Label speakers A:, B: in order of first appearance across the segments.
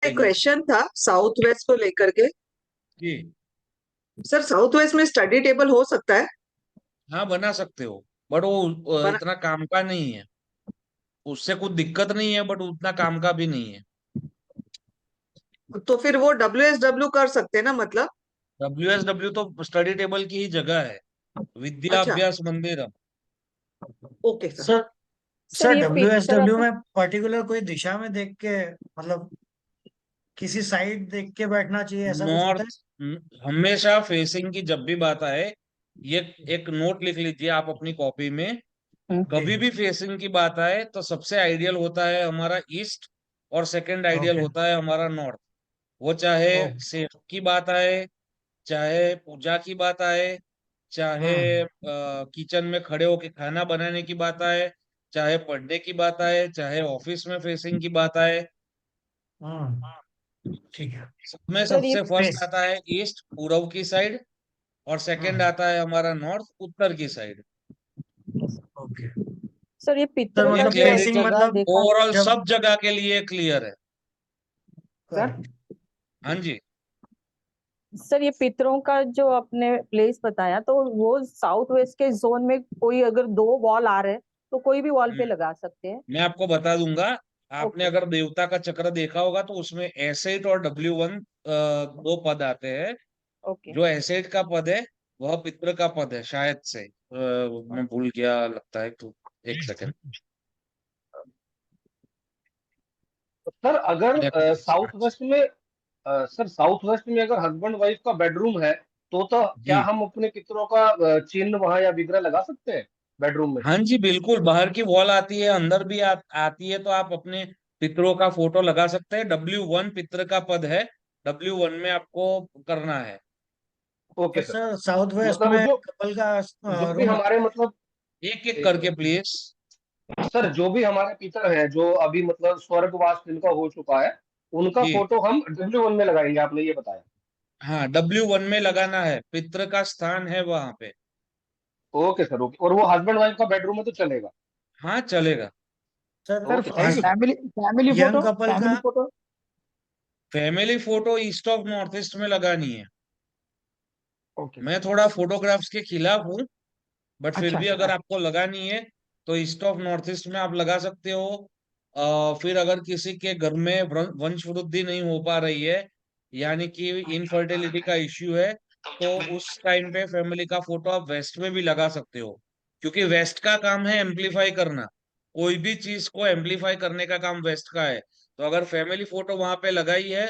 A: एक क्वेश्चन था south west को लेकर के।
B: जी।
A: सर साउथ वेस्ट में स्टडी टेबल हो सकता है?
B: हाँ, बना सकते हो, बट वो
A: बना,
B: इतना काम का नहीं है। उससे कुछ दिक्कत नहीं है, बट उतना काम का भी नहीं है।
A: तो फिर वो WSW कर सकते हैं ना, मतलब?
B: WSW तो स्टडी टेबल की ही जगह है। विद्या
A: अच्छा।
B: अभ्यास मंदिरम।
A: Okay sir.
C: Sir
D: sir
C: sir
D: ये पिक्चर
C: WSW
D: अपन
C: में पर्टिकुलर कोई दिशा में देख के, मतलब किसी साइड देख के बैठना चाहिए, ऐसा कुछ होता
B: नॉर्थ। हमेशा फेसिंग की जब भी बात आए, ये एक नोट लिख लीजिए आप अपनी कॉपी में।
C: है?
B: कभी भी फेसिंग की बात आए तो सबसे आइडियल होता है हमारा ईस्ट, और सेकंड आइडियल
C: ओके
B: होता है हमारा नॉर्थ। वो चाहे
C: ओके।
B: सेफ की बात आए, चाहे पूजा की बात आए, चाहे
C: हम्म
B: किचन में खड़े होके खाना बनाने की बात आए, चाहे पढ़ने की बात आए, चाहे ऑफिस में फेसिंग की बात आए।
C: ठीक है।
B: सबमें
D: सर ये
B: सबसे फर्स्ट
C: फेस।
B: आता है ईस्ट, पूरब की साइड। और सेकंड
C: हम्म
B: आता है हमारा नॉर्थ, उत्तर की साइड।
C: ओके।
D: सर ये
C: सर
D: पिक्चरों
B: ये
D: का
C: मतलब
D: जो
B: क्लियर,
D: अभी
C: फेसिंग
D: जगह
C: मतलब
D: देखा।
B: ओवरऑल
C: जब
B: सब जगह के लिए क्लियर है।
D: सर
B: हाँ जी।
D: सर ये पिक्चरों का जो आपने प्लेस बताया, तो वो साउथ वेस्ट के जोन में कोई अगर दो वॉल आ रहे हैं तो कोई भी वॉल पे
B: हम्म,
D: लगा सकते हैं?
B: मैं आपको बता दूंगा। आपने
D: ओके।
B: अगर देवता का चक्र देखा होगा तो उसमें एसेट और W1 दो पद आते हैं।
D: ओके।
B: जो एसेट का पद है वह पितृ का पद है, शायद से मैं भूल गया लगता है, तो एक सेकंड।
E: सर अगर साउथ वेस्ट में सर साउथ वेस्ट में अगर हस्बैंड वाइफ का बेडरूम है तो क्या
B: जी।
E: हम अपने पितरों का चिन्ह वहां या विग्रह लगा सकते हैं बेडरूम में?
B: हाँ जी, बिल्कुल। बाहर की वॉल आती है, अंदर भी आती है, तो आप अपने पितरों का फोटो लगा सकते हैं। W1 पितृ का पद है। W1 में आपको करना है।
E: Okay sir.
C: Sir south waste
E: मतलब
C: में
E: जो
C: कपल का
E: जो भी
C: रूम
E: हमारे
C: आता है।
E: मतलब
B: एक एक
E: एक
B: करके
E: मिनट
B: प्लीज।
E: सर, जो भी हमारे पितर हैं जो अभी मतलब स्वर्गवास जिनका हो चुका है, उनका
B: जी।
E: फोटो हम W1 में लगाएंगे, आपने ये बताया।
B: हाँ, W1 में लगाना है, पितृ का स्थान है वहां पे।
E: Okay sir, okay. और वो हस्बैंड वाइफ का बेडरूम है तो चलेगा?
B: हाँ, चलेगा।
C: Sir
E: okay, thank you sir.
F: Family family
C: young
F: photo
C: couple का।
F: Family photo
B: family photo east of north east में लगानी है।
F: ओके
B: मैं
F: सर।
B: थोड़ा फोटोग्राफ्स के खिलाफ हूँ, बट फिर
F: अच्छा
B: भी
F: सर।
B: अगर आपको लगानी है तो ईस्ट ऑफ नॉर्थ ईस्ट में आप लगा सकते हो। फिर अगर किसी के घर में वंश वृद्धि नहीं हो पा रही है, यानी कि इनफर्टिलिटी का इश्यू है, तो उस टाइम पे फैमिली का फोटो आप वेस्ट में भी लगा सकते हो। क्योंकि वेस्ट का काम है एम्पलीफाई करना। कोई भी चीज को एम्पलीफाई करने का काम वेस्ट का है। तो अगर फैमिली फोटो वहां पे लगाई है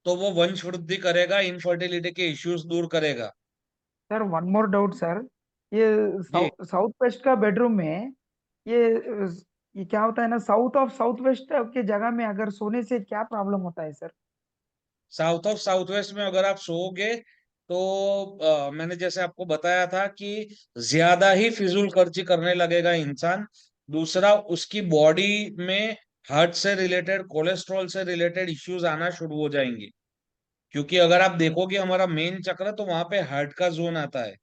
B: तो वो वंश वृद्धि करेगा, इनफर्टिलिटी के इश्यूज दूर करेगा।
F: Sir one more doubt sir. ये
B: जी।
F: साउथ वेस्ट का बेडरूम में ये ये क्या होता है ना, साउथ ऑफ साउथ वेस्ट के जगह में अगर सोने से क्या प्रॉब्लम होता है sir?
B: South of south waste में अगर आप सोओगे तो मैंने जैसे आपको बताया था कि ज्यादा ही फिजूल खर्ची करने लगेगा इंसान। दूसरा, उसकी बॉडी में हार्ट से रिलेटेड, कोलेस्ट्रॉल से रिलेटेड इश्यूज आना शुरू हो जाएंगे। क्योंकि अगर आप देखोगे हमारा मेन चक्र तो वहां पे हार्ट का जोन आता है।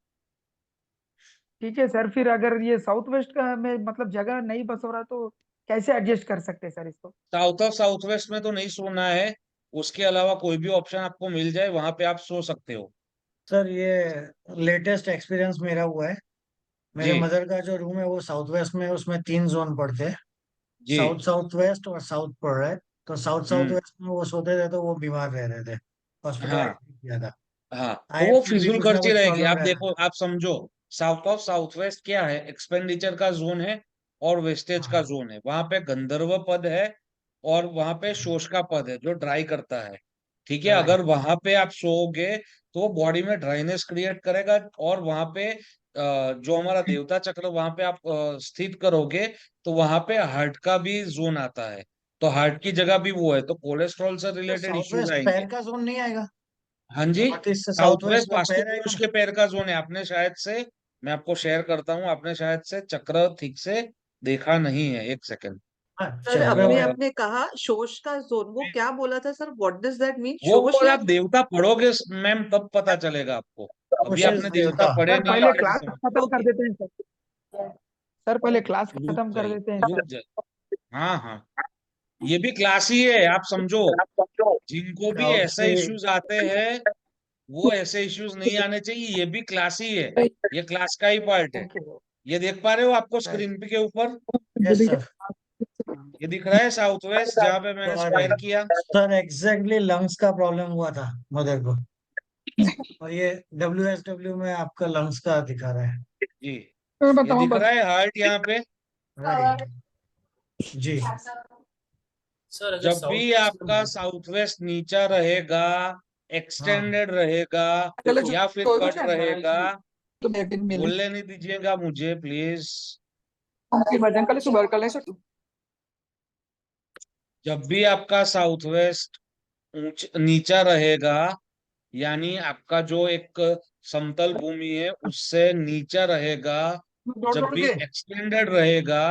F: ठीक है सर, फिर अगर ये साउथ वेस्ट का में मतलब जगह नहीं बस हो रहा तो कैसे एडजस्ट कर सकते हैं सर इसको?
B: साउथ ऑफ साउथ वेस्ट में तो नहीं सोना है। उसके अलावा कोई भी ऑप्शन आपको मिल जाए वहां पे आप सो सकते हो।
C: सर ये लेटेस्ट एक्सपीरियंस मेरा हुआ है। मेरे
B: जी।
C: मदर का जो रूम है वो साउथ वेस्ट में है, उसमें 3 जोन पड़ते हैं।
B: जी।
C: साउथ साउथ वेस्ट और साउथ पड़ रहा है। तो साउथ साउथ
B: हम्म।
C: वेस्ट में वो सोते थे तो वो बीमार रह रहे थे। हॉस्पिटल
B: हाँ।
C: किया था।
B: हाँ, तो
C: आए
B: वो
C: फिर भी
B: फिजूल
C: कुछ ना
B: खर्ची
C: कुछ
B: रहेगी।
C: प्रॉब्लम
B: आप
C: रह रहा
B: देखो, आप समझो। साउथ ऑफ साउथ वेस्ट क्या है, एक्सपेंडिचर का जोन है और वेस्टेज का
C: है।
B: जोन है। वहां पे गंधर्व पद है और वहां पे
C: हाँ
B: शोष का पद है जो ड्राई करता है। ठीक है, अगर
C: राइट।
B: वहां पे आप सोओगे तो वो बॉडी में ड्राइनेस क्रिएट करेगा। और वहां पे जो हमारा देवता चक्र वहां पे आप स्थित करोगे तो वहां पे हार्ट का भी जोन आता है। तो हार्ट की जगह भी वो है, तो कोलेस्ट्रॉल से
C: तो
B: रिलेटेड
C: साउथ
B: इश्यूज
C: वेस्ट
B: आएंगे।
C: पैर का जोन नहीं आएगा?
B: हाँ जी।
C: नॉर्थ ईस्ट से
B: साउथ
C: साउथ
B: वेस्ट
C: वेस्ट में
B: वास्तु
C: पैर आएगा
B: पुरुष
C: ना?
B: के पैर का जोन है। आपने शायद से, मैं आपको शेयर करता हूँ, आपने शायद से चक्र ठीक से देखा नहीं है। एक सेकंड।
C: हाँ
A: सर
C: चक्र
A: अभी
C: में।
A: आपने कहा शोष का जोन, वो क्या बोला था sir? What does that mean,
B: वो
A: शोष या?
B: आप देवता पढ़ोगे मैम, तब पता चलेगा आपको। अभी
C: कोशिश
B: आपने देवता
C: देवता।
B: पढ़े
F: सर
B: नहीं
F: पहले
B: आप कैसे
F: क्लास
B: समझ।
F: खत्म कर
A: ओके।
F: देते हैं सर। सर पहले क्लास
B: रुक
F: खत्म कर
B: जाइए,
F: देते हैं
B: रुक
F: सर।
B: जाइए। हाँ हाँ। ये भी क्लास ही है, आप समझो। जिनको भी
C: साउथ
B: ऐसे
C: से
B: इश्यूज आते हैं वो ऐसे इश्यूज नहीं आने चाहिए, ये भी क्लास ही है, ये क्लास का ही पार्ट है।
F: ओके
B: ये देख पा रहे हो आपको स्क्रीन पे के ऊपर?
C: Yes sir.
B: ये दिख रहा है साउथ वेस्ट जहाँ पे मैंने स्क्वायर किया?
C: सर एग्जैक्टली लंग्स का प्रॉब्लम हुआ था मदर को, और ये WSW में आपका लंग्स का दिखा रहा है।
B: जी,
F: मैं
B: ये
F: बताऊं
B: दिख
F: बस
B: रहा है हार्ट यहाँ पे।
C: राइट जी।
G: सर अगर
B: जब भी आपका
G: साउथ
B: साउथ वेस्ट नीचा रहेगा,
C: हाँ
B: एक्सटेंडेड रहेगा
F: चलो
B: या फिर
F: कोई
B: कट
F: कुछ है
B: रहेगा,
F: तो बैक दिन मिले
B: बोलने नहीं दीजिएगा मुझे प्लीज।
F: उनकी भजन कल सुबह कर ले सर
B: जब भी आपका साउथ वेस्ट नीचा रहेगा, यानी आपका जो एक समतल भूमि है उससे नीचा रहेगा,
F: दौड़
B: जब
F: दौड़
B: भी
F: के
B: एक्सटेंडेड रहेगा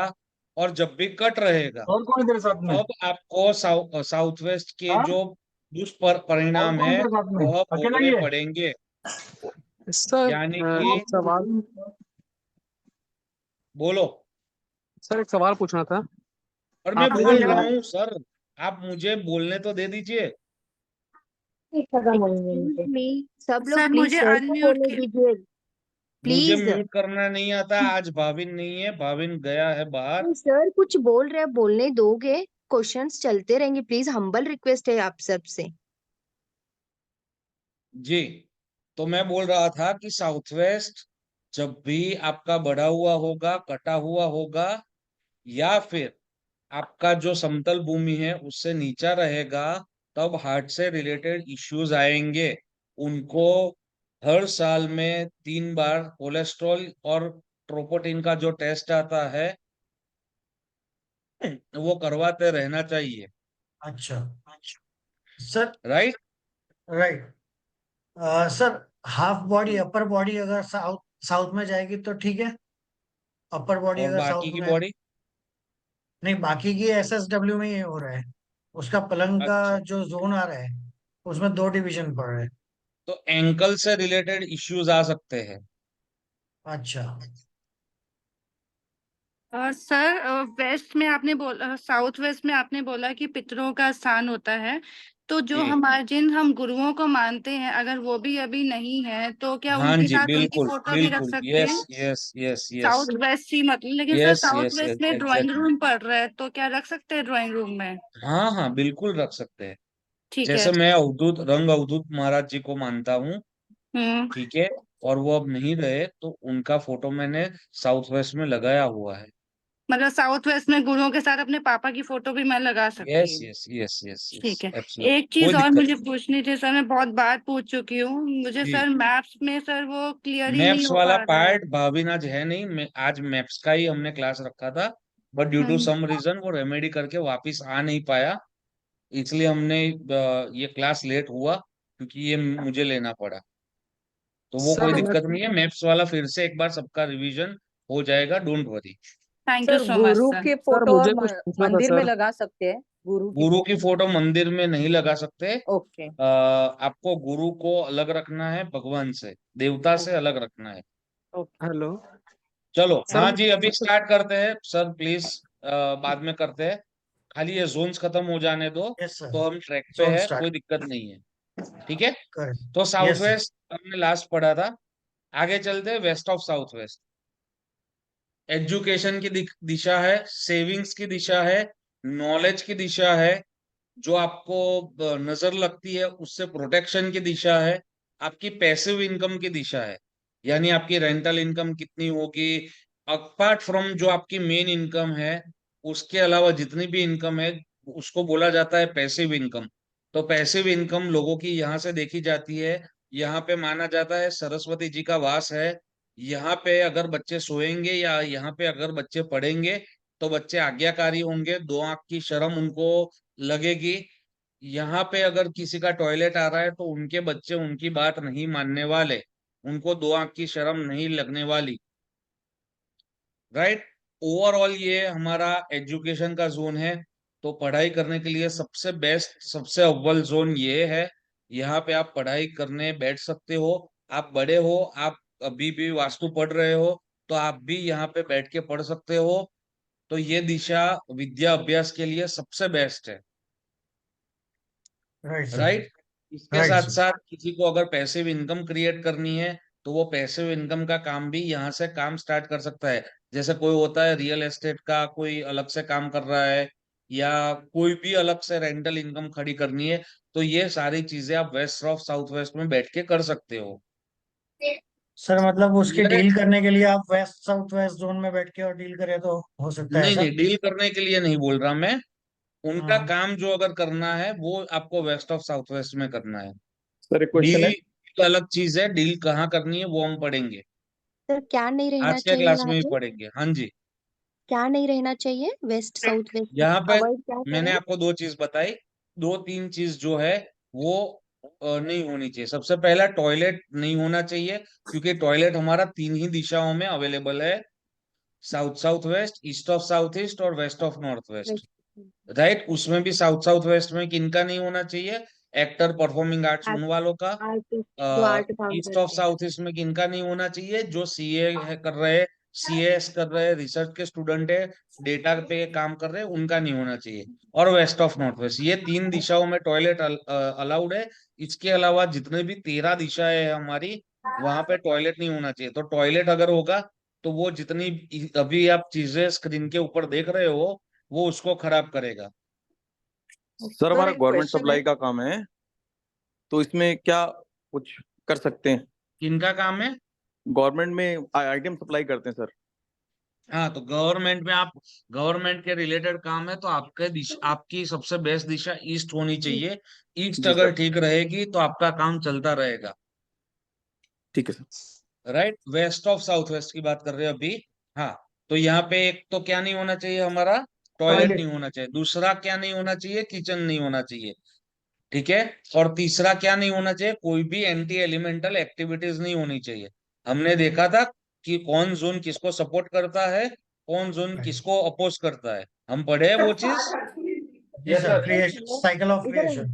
B: और जब भी कट रहेगा,
F: और कौन है तेरे साथ में
B: तब आपको साउथ वेस्ट के
F: हाँ
B: जो
F: और
B: दुष्परिणाम
F: कौन है
B: है
F: तेरे साथ में
B: वह
F: अकेला
B: भोगने
F: ही है
B: पड़ेंगे।
G: सर
B: यानी कि
G: एक सवाल,
B: बोलो।
G: सर एक सवाल पूछना था।
B: और मैं
G: आपने
B: बोल
G: जो
B: रहा हूँ सर, आप मुझे बोलने तो दे दीजिए।
H: एक्सक्यूज मी, सब लोग
I: सर
H: प्लीज
I: मुझे
H: सर को
I: अनम्यूट
H: बोलने
I: की
H: दीजिए
B: मुझे
H: प्लीज।
B: म्यूट करना नहीं आता, आज भाविन नहीं है, भाविन गया है बाहर।
H: सर कुछ बोल रहे हैं, बोलने दोगे? क्वेश्चंस चलते रहेंगे, प्लीज हम्बल रिक्वेस्ट है आप सब से।
B: जी, तो मैं बोल रहा था कि साउथ वेस्ट जब भी आपका बढ़ा हुआ होगा, कटा हुआ होगा, या फिर आपका जो समतल भूमि है उससे नीचा रहेगा, तब हार्ट से रिलेटेड इश्यूज आएंगे। उनको हर साल में 3 बार कोलेस्ट्रॉल और ट्रोपोटिन का जो टेस्ट आता है वो करवाते रहना चाहिए।
C: अच्छा sir.
B: Right.
C: Right sir, half body upper body अगर साउथ साउथ में जाएगी तो ठीक है, अपर बॉडी
B: और
C: अगर
B: बाकी
C: साउथ
B: की
C: में।
B: बॉडी?
C: नहीं, बाकी की SSW में ये हो रहा है। उसका पलंग का
B: अच्छा,
C: जो जोन आ रहा है उसमें 2 डिवीजन पड़ रहे हैं।
B: तो एंकल से रिलेटेड इश्यूज आ सकते हैं।
C: अच्छा
I: सर वेस्ट में आपने बोला, साउथ वेस्ट में आपने बोला कि पितरों का स्थान होता है, तो जो
B: जी
I: हमारे जिन हम गुरुओं को मानते हैं अगर वो भी अभी नहीं है तो क्या
B: हाँ
I: उनके
B: जी,
I: साथ उनकी
B: बिल्कुल
I: फोटो भी रख
B: बिल्कुल,
I: सकते
B: यस
I: हैं?
B: Yes yes yes
I: south west ही मतलब, लेकिन sir
B: yes
I: south
B: yes
I: west में ड्राइंग
B: एग्जैक्टली।
I: रूम पड़ रहा है तो क्या रख सकते हैं ड्राइंग रूम में?
B: हाँ हाँ, बिल्कुल रख सकते हैं।
I: ठीक है।
B: जैसे मैं अवधूत रंग अवधूत महाराज जी को मानता हूँ,
I: हम्म।
B: ठीक है, और वो अब नहीं रहे, तो उनका फोटो मैंने साउथ वेस्ट में लगाया हुआ है।
I: मतलब साउथ वेस्ट में गुरुओं के साथ अपने पापा की फोटो भी मैं लगा सकती
B: यस
I: हूँ?
B: यस यस यस यस
I: ठीक है।
B: एब्सोल्युट,
I: एक
B: कोई
I: चीज और
B: दिक्कत
I: मुझे
B: नहीं।
I: पूछनी थी सर, मैं बहुत बार पूछ चुकी हूँ, मुझे
B: जी,
I: सर मैप्स में सर वो क्लियर ही नहीं
B: मैप्स
I: हो
B: वाला
I: पा रहा है।
B: पार्ट भाविन आज है नहीं, मैं आज मैप्स का ही हमने क्लास रखा था, but due to
I: hmm.
B: Some reason वो रेमेडी करके वापस आ नहीं पाया, इसलिए हमने ये क्लास लेट हुआ, क्योंकि ये मुझे लेना पड़ा। तो वो कोई
G: सर मैं
B: दिक्कत नहीं है, मैप्स वाला फिर से एक बार सबका रिवीजन हो जाएगा, don't worry.
I: Thank you
D: sir
I: so much
D: Guru
I: sir.
D: की
G: सर
D: फोटो
G: मुझे
D: और
G: कुछ पूछना था
D: मंदिर में
G: सर।
D: लगा सकते हैं गुरु की
B: गुरु की
D: फोटो।
B: फोटो मंदिर में नहीं लगा सकते।
D: ओके।
B: आपको गुरु को अलग रखना है, भगवान से, देवता से अलग रखना है।
D: ओके।
G: हेलो
B: चलो
G: सर।
B: हाँ जी, अभी स्टार्ट करते हैं सर, प्लीज बाद में करते हैं, खाली ये जोन्स खत्म हो जाने दो,
C: यस सर,
B: तो हम ट्रैक पे
C: जोन
B: है, कोई
C: स्टार्ट
B: दिक्कत नहीं है। ठीक है,
C: करें।
B: तो साउथ
C: यस सर।
B: वेस्ट हमने लास्ट पढ़ा था, आगे चलते हैं west of south west. Education की दिशा है, सेविंग्स की दिशा है, नॉलेज की दिशा है, जो आपको नजर लगती है उससे प्रोटेक्शन की दिशा है, आपकी पैसिव इनकम की दिशा है, यानी आपकी रेंटल इनकम कितनी होगी, अपार्ट फ्रॉम जो आपकी मेन इनकम है, उसके अलावा जितनी भी इनकम है उसको बोला जाता है पैसिव इनकम। तो पैसिव इनकम लोगों की यहाँ से देखी जाती है, यहाँ पे माना जाता है सरस्वती जी का वास है, यहाँ पे अगर बच्चे सोएंगे या यहाँ पे अगर बच्चे पढ़ेंगे तो बच्चे आज्ञाकारी होंगे, 2 आंख की शर्म उनको लगेगी। यहाँ पे अगर किसी का टॉयलेट आ रहा है तो उनके बच्चे उनकी बात नहीं मानने वाले, उनको 2 आंख की शर्म नहीं लगने वाली। राइट। ओवरऑल ये हमारा एजुकेशन का जोन है, तो पढ़ाई करने के लिए सबसे बेस्ट, सबसे अव्वल जोन ये है। यहाँ पे आप पढ़ाई करने बैठ सकते हो, आप बड़े हो, आप अभी भी वास्तु पढ़ रहे हो तो आप भी यहाँ पे बैठ के पढ़ सकते हो। तो ये दिशा विद्या अभ्यास के लिए सबसे बेस्ट है।
C: Right sir.
B: राइट। इसके
C: राइट
B: साथ
C: सर।
B: साथ किसी को अगर पैसिव इनकम क्रिएट करनी है तो वो पैसिव इनकम का काम भी यहाँ से काम स्टार्ट कर सकता है। जैसे कोई होता है रियल एस्टेट का, कोई अलग से काम कर रहा है, या कोई भी अलग से रेंटल इनकम खड़ी करनी है, तो ये सारी चीजें आप वेस्ट ऑफ साउथ वेस्ट में बैठ के कर सकते हो।
C: सर मतलब उसकी
B: ये
C: डील करने के लिए आप वेस्ट साउथ वेस्ट जोन में बैठ के और डील करें तो हो सकता है
B: नहीं
C: सर।
B: नहीं, डील करने के लिए नहीं बोल रहा मैं, उनका
C: हाँ।
B: काम जो अगर करना है वो आपको वेस्ट ऑफ साउथ वेस्ट में करना है।
G: सर एक क्वेश्चन है।
B: डील अलग चीज है, डील कहाँ करनी है वो हम पढ़ेंगे,
H: सर क्या नहीं रहना
B: आज के
H: चाहिए
B: क्लास
H: यहाँ
B: में भी
H: पे?
B: पढ़ेंगे। हाँ जी।
H: क्या नहीं रहना चाहिए वेस्ट साउथ वेस्ट में?
B: यहाँ पे
H: अवॉइड क्या
B: मैंने
H: करें?
B: आपको दो चीज बताई, दो तीन चीज जो है वो नहीं होनी चाहिए। सबसे पहला टॉयलेट नहीं होना चाहिए, क्योंकि टॉयलेट हमारा तीन ही दिशाओं में अवेलेबल है, south south west, east of south east और west of north west.
H: West
B: right. उसमें भी साउथ साउथ वेस्ट में किनका नहीं होना चाहिए? एक्टर, परफॉर्मिंग आर्ट्स, उन वालों का।
H: आर्टिस्ट जो आर्ट काम
B: ईस्ट ऑफ
H: करते हैं।
B: साउथ ईस्ट में किनका नहीं होना चाहिए? जो सीए है कर रहे, सीएस कर रहे, रिसर्च के स्टूडेंट है, डेटा पे काम कर रहे हैं, उनका नहीं होना चाहिए। और वेस्ट ऑफ नॉर्थ वेस्ट, ये तीन दिशाओं में टॉयलेट अलाउड है। इसके अलावा जितने भी 13 दिशाएं है हमारी, वहां पे टॉयलेट नहीं होना चाहिए। तो टॉयलेट अगर होगा तो वो जितनी अभी आप चीजें स्क्रीन के ऊपर देख रहे हो वो उसको खराब करेगा।
J: सर
A: सर
J: हमारा
A: एक
J: गवर्नमेंट
A: क्वेश्चन है।
J: सप्लाई का काम है, तो इसमें क्या कुछ कर सकते हैं?
B: किनका काम है?
J: गवर्नमेंट में आइटम सप्लाई करते हैं सर।
B: हाँ, तो गवर्नमेंट में आप, गवर्नमेंट के रिलेटेड काम है तो आपके दिशा, आपकी सबसे बेस्ट दिशा ईस्ट होनी चाहिए। ईस्ट
J: जी
B: अगर
J: सर।
B: ठीक रहेगी तो आपका काम चलता रहेगा।
J: ठीक है sir.
B: Right. West of south west की बात कर रहे हो अभी। हाँ, तो यहाँ पे एक तो क्या नहीं होना चाहिए हमारा? टॉयलेट नहीं
C: टॉयलेट।
B: होना चाहिए। दूसरा क्या नहीं होना चाहिए? किचन नहीं होना चाहिए। ठीक है। और तीसरा क्या नहीं होना चाहिए? कोई भी एंटी एलिमेंटल एक्टिविटीज नहीं होनी चाहिए। हमने देखा था कि कौन जोन किसको सपोर्ट करता है, कौन जोन किसको अपोज करता है, हम पढ़े हैं वो चीज।
C: जी
E: yes
C: sir,
E: sir.
C: Creation, cycle of
H: इधर
C: क्रिएशन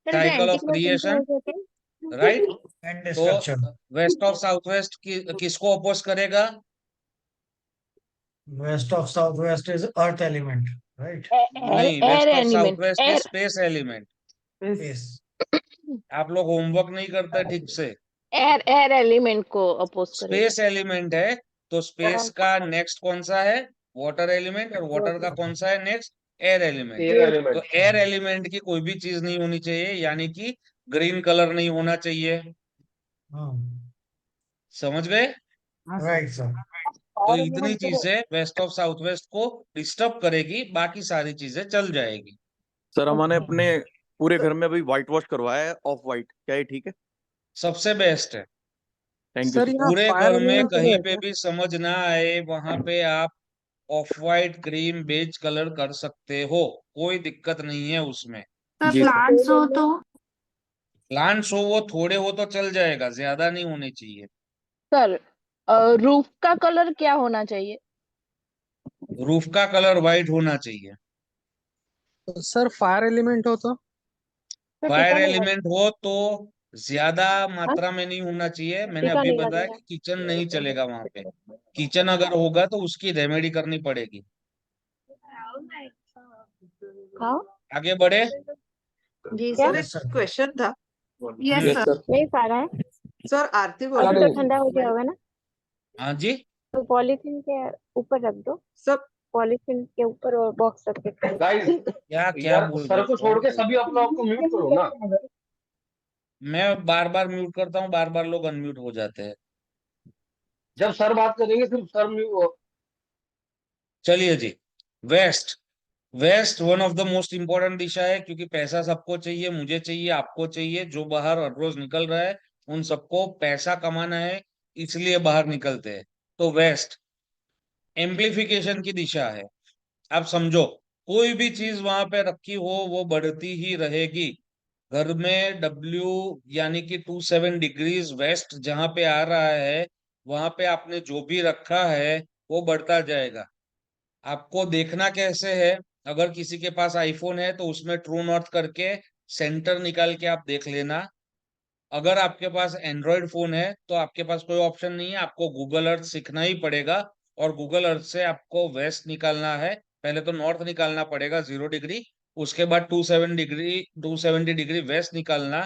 H: सर ये
B: साइकिल
H: एंटी
B: ऑफ
H: क्लॉकिंग क्या
B: क्रिएशन।
H: हो जाता है?
B: राइट।
C: एंड
B: तो
C: destruction.
B: West of south west की किसको अपोज करेगा?
C: West of south west is earth element, right?
B: नहीं,
H: air
B: west of south
H: element,
B: west is
H: air
B: space element.
C: Yes.
B: आप लोग होमवर्क नहीं करते ठीक से।
H: एयर एयर एलिमेंट को अपोज करेगा।
B: स्पेस एलिमेंट है, तो स्पेस का नेक्स्ट कौन सा है? Water element. और वाटर का कौन सा है नेक्स्ट? Air element.
E: एयर
B: तो
E: एलिमेंट।
B: एयर एलिमेंट की कोई भी चीज नहीं होनी चाहिए, यानी कि ग्रीन कलर नहीं होना चाहिए। समझ गए?
F: हाँ सर।
C: Right sir.
B: तो इतनी चीजें वेस्ट ऑफ साउथ वेस्ट को डिस्टर्ब करेगी, बाकी सारी चीजें चल जाएगी।
J: सर हमने अपने पूरे घर में अभी व्हाइट वॉश करवाया है, ऑफ व्हाइट, क्या ये ठीक है?
B: सबसे बेस्ट है।
J: Thank you
G: sir
J: sir.
G: यहाँ
B: पूरे
G: फायर
B: घर में
G: एलिमेंट के लिए
B: कहीं
G: है
B: पे
G: क्या?
B: भी समझ ना आए, वहां पे आप off white, cream, beige colour कर सकते हो, कोई दिक्कत नहीं है उसमें।
I: सर
J: जी सर।
I: प्लांट्स हो तो?
B: प्लांट्स हो वो थोड़े हो तो चल जाएगा, ज्यादा नहीं होने चाहिए।
H: सर रूफ का कलर क्या होना चाहिए?
B: रूफ का कलर व्हाइट होना चाहिए।
G: सर फायर एलिमेंट हो तो?
H: सर
B: फायर
H: टीका नहीं
B: एलिमेंट
H: लगेगा।
B: हो तो ज्यादा
H: हाँ,
B: मात्रा में नहीं होना चाहिए। मैंने
H: टीका
B: अभी
H: नहीं
B: बताया
H: लगेगा।
B: कि किचन नहीं चलेगा वहां पे। किचन अगर होगा तो उसकी रेमेडी करनी पड़ेगी।
H: हाँ
B: आगे बढ़े।
H: जी
A: सर
H: सर।
A: एक क्वेश्चन था।
I: Yes
J: yes
I: sir.
J: सर।
H: नहीं पा रहा है।
A: सर आरती बोल
H: अभी
A: रही
H: तो
A: हूँ।
H: ठंडा हो गया होगा ना?
B: हाँ जी।
H: तो पॉलीथीन के ऊपर रख दो।
A: सब
H: पॉलीथीन के ऊपर और बॉक्स रख के
E: गाइस
B: क्या क्या
E: यार
B: बोल
E: सर
B: रहे
E: को छोड़
B: हो?
E: के सभी अपना आपको म्यूट करो ना।
B: मैं बार बार म्यूट करता हूँ, बार बार लोग अनम्यूट हो जाते हैं।
E: जब सर बात करेंगे सिर्फ सर म्यूट।
B: चलिए जी। West. West one of the most important दिशा है, क्योंकि पैसा सबको चाहिए, मुझे चाहिए, आपको चाहिए, जो बाहर हर रोज निकल रहा है उन सबको पैसा कमाना है, इसलिए बाहर निकलते हैं। तो वेस्ट एम्प्लीफिकेशन की दिशा है। आप समझो, कोई भी चीज वहां पे रखी हो वो बढ़ती ही रहेगी। घर में डब्ल्यू यानी कि 27 डिग्रीज वेस्ट जहां पे आ रहा है, वहां पे आपने जो भी रखा है वो बढ़ता जाएगा। आपको देखना कैसे है? अगर किसी के पास आईफोन है तो उसमें ट्रू नॉर्थ करके सेंटर निकाल के आप देख लेना। अगर आपके पास एंड्रॉयड फोन है तो आपके पास कोई ऑप्शन नहीं है, आपको गूगल अर्थ सीखना ही पड़ेगा। और गूगल अर्थ से आपको वेस्ट निकालना है। पहले तो नॉर्थ निकालना पड़ेगा 0 डिग्री, उसके बाद 270 डिग्री वेस्ट निकालना।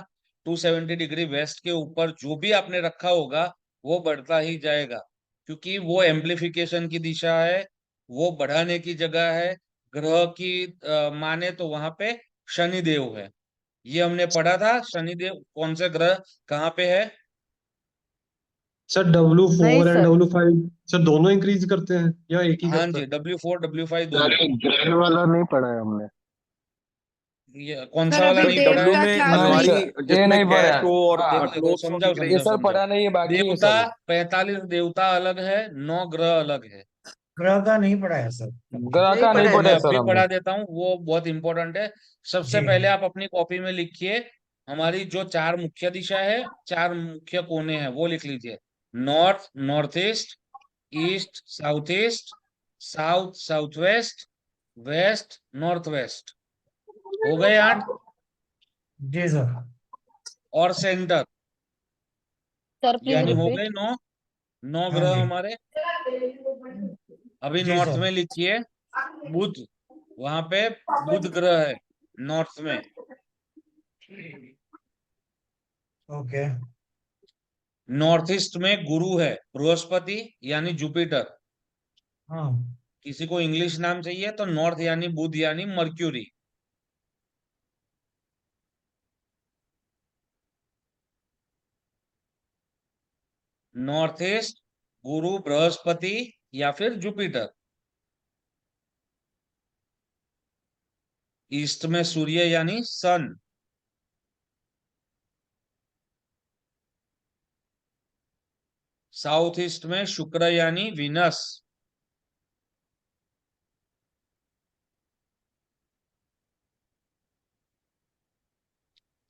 B: 270 डिग्री वेस्ट के ऊपर जो भी आपने रखा होगा वो बढ़ता ही जाएगा, क्योंकि वो एम्प्लीफिकेशन की दिशा है, वो बढ़ाने की जगह है। ग्रह की माने तो वहां पे शनिदेव है। ये हमने पढ़ा था, शनिदेव कौन से ग्रह कहाँ पे है।
K: सर डब्ल्यू
D: नहीं
K: four and
D: sir,
K: W5 sir दोनों इंक्रीज करते हैं या एक ही
B: हाँ
K: करता
B: जी,
K: है?
B: W4 W5
G: सर
B: दोनों।
G: एक ग्रह वाला नहीं पढ़ा है हमने।
B: ये कौन
I: सर
B: सा वाला
I: अभी
B: नहीं
I: देव
B: पढ़ा
J: डब्ल्यू
B: है?
I: का
J: में
I: क्लास
J: अलमारी,
I: नहीं।
G: ये
J: जिसमें
G: नहीं
J: कैश
G: पढ़ा
J: हो
G: है।
J: और
G: हाँ,
B: देखो
J: क्लोथ्स हो,
B: समझाओ
J: दिख रही
G: ये
J: है।
G: सर
B: समझाओ।
G: पढ़ा नहीं है, बाकी है
B: देवता
G: सब।
B: 45 देवता अलग है, 9 ग्रह अलग है।
C: ग्रह का नहीं पढ़ा है सर।
G: ग्रह
A: नहीं
G: का नहीं
A: पढ़ा है
B: मैं
G: पढ़ा है
A: सर।
G: सर
B: अभी
G: हमने।
B: पढ़ा देता हूँ, वो बहुत इंपॉर्टेंट है। सबसे
C: जी
B: पहले आप अपनी कॉपी में लिखिए, हमारी जो 4 मुख्य दिशा है, 4 मुख्य कोने हैं, वो लिख लीजिए। North north east, east south east, south south waste, west north west. हो गए 8।
C: जी सर।
B: और सेंटर,
D: सर प्लीज
B: यानी हो गए
D: रिपीट।
B: 9। 9
C: हाँ
B: ग्रह
C: जी।
B: हमारे। अभी
C: जी
B: नॉर्थ
C: सर।
B: में लिखिए बुध, वहां पे बुध ग्रह है नॉर्थ में।
C: ओके।
B: नॉर्थ ईस्ट में गुरु है, बृहस्पति यानी जुपिटर।
C: हाँ।
B: किसी को इंग्लिश नाम चाहिए तो नॉर्थ यानी बुध यानी मर्क्यूरी। नॉर्थ ईस्ट गुरु बृहस्पति या फिर जुपिटर। ईस्ट में सूर्य यानी सन। साउथ ईस्ट में शुक्र यानी विनस।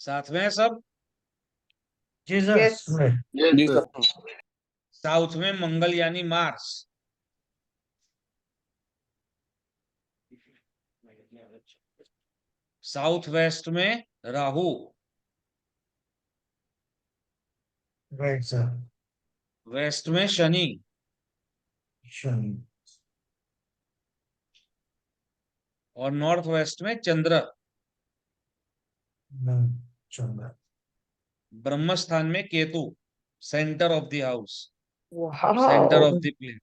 B: साथ में सब।
C: जी सर।
A: यस।
J: जी
G: सर।
J: सर।
B: साउथ में मंगल यानी मार्स। साउथ वेस्ट में राहु।
C: Right sir.
B: वेस्ट में शनि।
C: शनि।
B: और नॉर्थ वेस्ट में चंद्र।
C: चंद्र।
B: ब्रह्म स्थान में केतु, centre of the house, centre of
A: वाह।
B: The plane.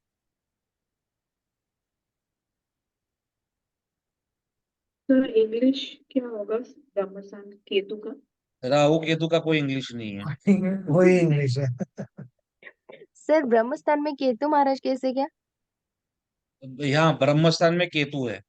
L: सर इंग्लिश क्या होगा ब्रह्मस्थान केतु का?
B: राहु केतु का कोई इंग्लिश नहीं है।
C: वही इंग्लिश है।
H: सर ब्रह्मस्थान में केतु महाराज कैसे क्या?
B: यहाँ ब्रह्म स्थान में केतु है।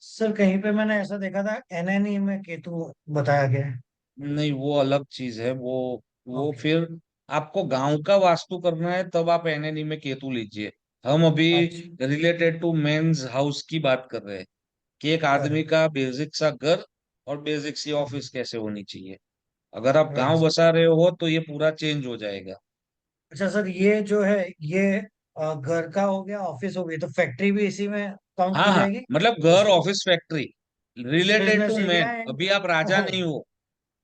C: सर कहीं पे मैंने ऐसा देखा था, NNE में केतु बताया गया है।
B: नहीं, वो अलग चीज है। वो
C: ओके।
B: फिर आपको गांव का वास्तु करना है तब आप एनएनई में केतु लीजिए। हम अभी
C: अच्छा।
B: रिलेटेड टू मेंस हाउस की बात कर रहे हैं कि एक आदमी
C: करेक्ट।
B: का बेसिक सा घर और बेसिक सी ऑफिस कैसे होनी चाहिए। अगर आप गांव
C: राइट।
B: बसा रहे हो तो ये पूरा चेंज हो जाएगा।
C: अच्छा सर, ये जो है ये घर का हो गया, ऑफिस हो गई, तो फैक्ट्री भी इसी में काउंट
B: हाँ
C: की
B: हाँ,
C: जाएगी?
B: मतलब घर office factory related to
C: business area
B: man.
C: And
B: अभी आप राजा
C: हो,
B: नहीं हो।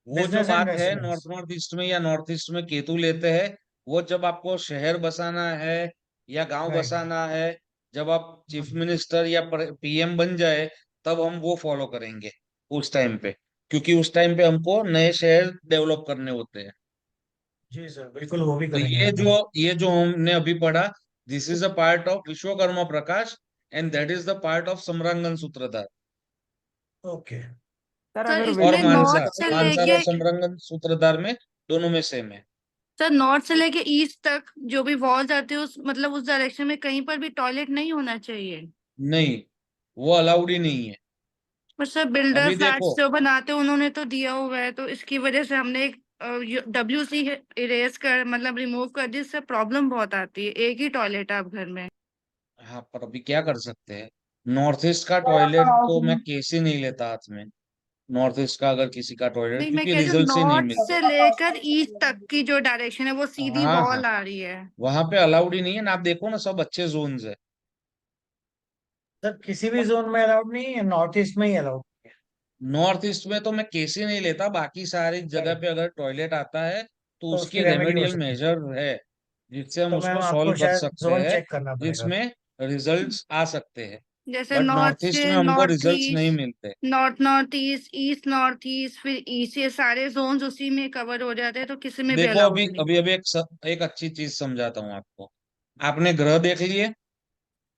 B: वो जो
C: बिजनेस एंड
B: बात है नॉर्थ
C: रेसिडेंस।
B: नॉर्थ ईस्ट में या नॉर्थ ईस्ट में केतु लेते हैं, वो जब आपको शहर बसाना है या गांव
C: राइट।
B: बसाना है, जब आप चीफ मिनिस्टर या पीएम बन जाए, तब हम वो फॉलो करेंगे उस टाइम पे, क्योंकि उस टाइम पे हमको नए शहर डेवलप करने होते हैं।
C: जी सर, बिल्कुल वो भी
B: तो
C: करेंगे
B: ये
C: हम लोग।
B: जो ये जो हमने अभी पढ़ा, this is a part of Vishwakarma Prakash and that is the part of Samarangana Sutradhara.
C: Okay.
F: Sir
I: sir
F: अगर
B: और
I: इसमें
F: वेस्टर्न
I: नॉर्थ
B: मानसा,
I: से
B: मानसा और
I: लेके
B: सम्रांगन सूत्रधार में दोनों में सेम है।
I: सर नॉर्थ से लेके ईस्ट तक जो भी वॉल्स आते हैं उस मतलब उस डायरेक्शन में कहीं पर भी टॉयलेट नहीं होना चाहिए।
B: नहीं, वो अलाउड ही नहीं है।
I: पर सर बिल्डर
B: अभी देखो,
I: फ्लैट्स जो बनाते हैं उन्होंने तो दिया हुआ है, तो इसकी वजह से हमने एक WC इरेज कर मतलब रिमूव कर दी। इससे प्रॉब्लम बहुत आती है, एक ही टॉयलेट है आप घर में।
B: हाँ पर अभी क्या कर सकते हैं। नॉर्थ ईस्ट का टॉयलेट तो मैं केस ही नहीं लेता हाथ में। नॉर्थ ईस्ट का अगर किसी का टॉयलेट,
I: नहीं, मैं
B: क्योंकि
I: कह रही हूँ
B: रिजल्ट ही नहीं
I: नॉर्थ
B: मिलते।
I: से लेकर ईस्ट तक की जो डायरेक्शन है वो सीधी
B: हाँ हाँ,
I: वॉल आ रही है।
B: वहां पे अलाउड ही नहीं है ना। आप देखो ना, सब अच्छे जोन्स है।
C: सर किसी भी जोन में अलाउड नहीं है, नॉर्थ ईस्ट में ही अलाउड है?
B: नॉर्थ ईस्ट में तो मैं केस ही नहीं लेता, बाकी सारी जगह
C: राइट।
B: पे अगर टॉयलेट आता है तो
C: तो
B: उसकी
C: उसकी रेमेडी हो
B: रेमेडियल
C: सकती है।
B: मेजर है। जिससे हम
C: तो मैम
B: उसको
C: आपको
B: सॉल्व कर
C: शायद
B: सकते
C: जोन
B: हैं,
C: चेक करना पड़ेगा।
B: जिसमें रिजल्ट्स आ सकते हैं।
I: जैसे
B: बट
I: नॉर्थ
B: नॉर्थ ईस्ट
I: से
B: में हमको
I: नॉर्थ
B: रिजल्ट्स नहीं
I: ईस्ट,
B: मिलते।
I: North east, east north east, फिर ईस्ट, ये सारे जोन्स उसी में कवर हो जाते हैं, तो किसी में भी
B: देखो
I: अलाउड
B: अभी
I: नहीं।
B: अभी अभी एक अच्छी चीज समझाता हूँ आपको। आपने ग्रह देख लिए,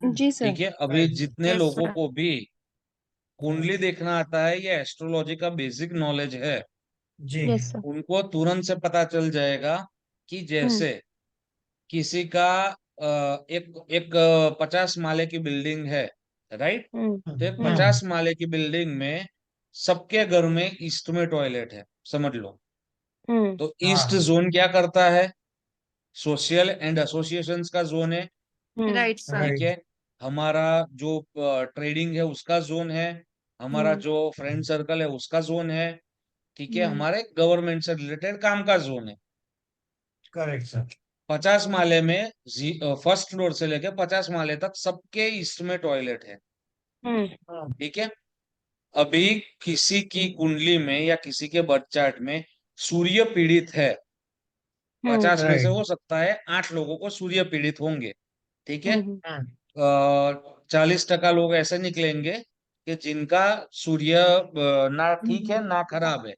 H: जी सर।
B: ठीक है। अभी
C: राइट।
B: जितने
I: यस
B: लोगों
I: सर।
B: को भी कुंडली देखना आता है या एस्ट्रोलॉजी का बेसिक नॉलेज है,
C: जी।
H: Yes sir.
B: उनको तुरंत से पता चल जाएगा कि जैसे किसी का एक एक 50 माले की बिल्डिंग है, राइट। तो एक 50 माले की बिल्डिंग में सबके घर में ईस्ट में टॉयलेट है, समझ लो। तो ईस्ट
C: हाँ।
B: जोन क्या करता है? सोशल एंड एसोसिएशंस का जोन है,
I: राइट सर।
B: ठीक
C: राइट।
B: है। हमारा जो ट्रेडिंग है उसका जोन है, हमारा जो फ्रेंड सर्कल है उसका जोन है, ठीक है। हमारे गवर्नमेंट से रिलेटेड काम का जोन है।
C: Correct sir.
B: 50 माले में फर्स्ट फ्लोर से लेके 50 माले तक सबके ईस्ट में टॉयलेट है,
C: हाँ।
B: ठीक है। अभी किसी की कुंडली में या किसी के बर्थ चार्ट में सूर्य पीड़ित है, 50 में से
C: राइट।
B: हो सकता है 8 लोगों को सूर्य पीड़ित होंगे, ठीक है।
C: हाँ।
B: 40% लोग ऐसे निकलेंगे कि जिनका सूर्य ना ठीक है ना खराब है,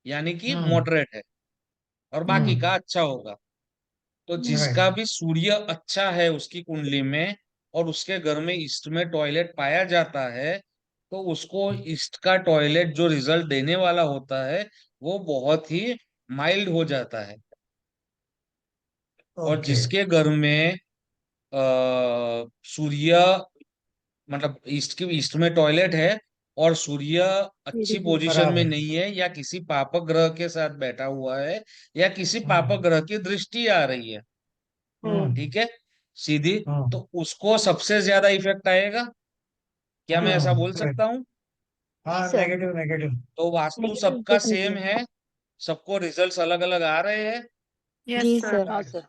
B: यानी कि मॉडरेट है, और बाकी का अच्छा होगा। तो जिसका
C: राइट।
B: भी सूर्य अच्छा है उसकी कुंडली में और उसके घर में ईस्ट में टॉयलेट पाया जाता है, तो उसको ईस्ट का टॉयलेट जो रिजल्ट देने वाला होता है वो बहुत ही माइल्ड हो जाता है। और
C: ओके।
B: जिसके घर में सूर्य मतलब ईस्ट में टॉयलेट है और सूर्य अच्छी पोजीशन
C: खराब
B: में
C: है।
B: नहीं है, या किसी पापक ग्रह के साथ बैठा हुआ है, या किसी पापक ग्रह की दृष्टि आ रही है, ठीक है, सीधी, तो उसको सबसे ज्यादा इफेक्ट आएगा। क्या मैं ऐसा बोल सकता हूँ?
C: हाँ,
H: सर।
C: Negative negative.
B: तो वास्तु
H: नेगेटिव
B: सबका
H: इफेक्ट
B: सेम
H: निकलेगा।
B: है, सबको रिजल्ट्स अलग अलग आ रहे हैं,
I: यस
H: जी
I: सर।
H: सर। हाँ सर।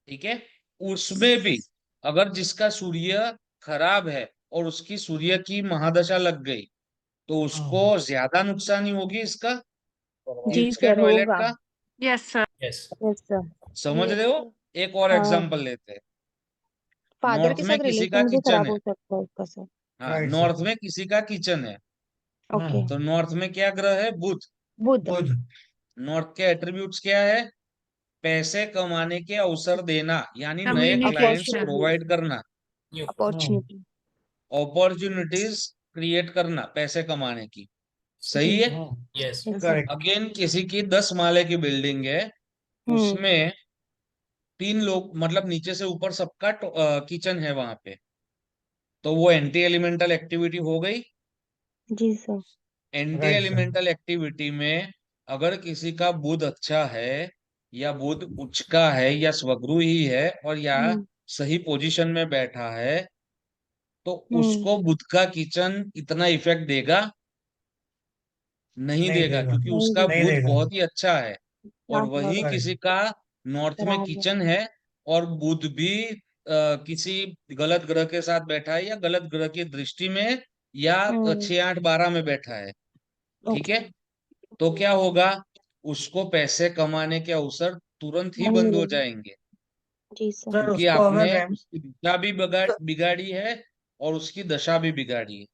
B: ठीक है। उसमें भी अगर जिसका सूर्य खराब है और उसकी सूर्य की महादशा लग गई, तो उसको ज्यादा नुकसानी होगी इसका,
H: जी
B: ईस्ट के
H: सर
B: टॉयलेट
H: होगा।
B: का।
I: Yes sir.
C: Yes.
H: Yes sir.
B: समझ रहे हो? एक और
H: हाँ,
B: एग्जांपल लेते हैं।
H: फादर
B: नॉर्थ
H: के
B: में
H: साथ
B: किसी का
H: रिलेशन भी
B: किचन
H: खराब
B: है,
H: हो सकता है इसका सर।
B: हाँ,
C: राइट सर।
B: नॉर्थ में किसी का किचन है,
H: ओके।
B: तो नॉर्थ में क्या ग्रह है? बुध।
H: बुध।
C: बुध।
B: नॉर्थ के एट्रीब्यूट्स क्या है? पैसे कमाने के अवसर देना, यानी नए क्लाइंट्स
I: कम्युनिकेशन।
B: प्रोवाइड करना,
H: अपॉर्चुनिटी।
B: अपॉर्चुनिटीज क्रिएट करना पैसे कमाने की, सही
H: जी।
B: है।
C: Yes,
H: yes sir.
C: Correct.
B: Again किसी की 10 माले की बिल्डिंग है, उसमें 3 लोग मतलब नीचे से ऊपर सबका किचन है वहां पे, तो वो एंटी एलिमेंटल एक्टिविटी हो गई।
H: जी sir.
B: Anti
C: right sir.
B: Elemental activity में अगर किसी का बुध अच्छा है, या बुध उच्च का है, या स्वगुरु ही है, और या सही पोजीशन में बैठा है, तो उसको बुध का किचन इतना इफेक्ट देगा नहीं
C: नहीं
B: देगा,
C: देगा।
B: क्योंकि उसका
C: नहीं
B: बुध
C: देगा।
B: बहुत ही अच्छा है। और
H: लास्ट
B: वही
H: नॉट
B: किसी
C: राइट।
B: का नॉर्थ में
H: खराब है।
B: किचन है और बुध भी किसी गलत ग्रह के साथ बैठा है, या गलत ग्रह की दृष्टि में, या 6 8 12 में बैठा है, ठीक
H: ओके।
B: है। तो क्या होगा? उसको पैसे कमाने के अवसर तुरंत ही
H: नहीं
B: बंद हो
H: मिलेगा।
B: जाएंगे,
H: जी सर।
C: सर
B: क्योंकि
C: उसको अगर
B: आपने
C: मैम।
B: उसकी दिशा भी बिगाड़ी है और उसकी दशा भी बिगाड़ी है।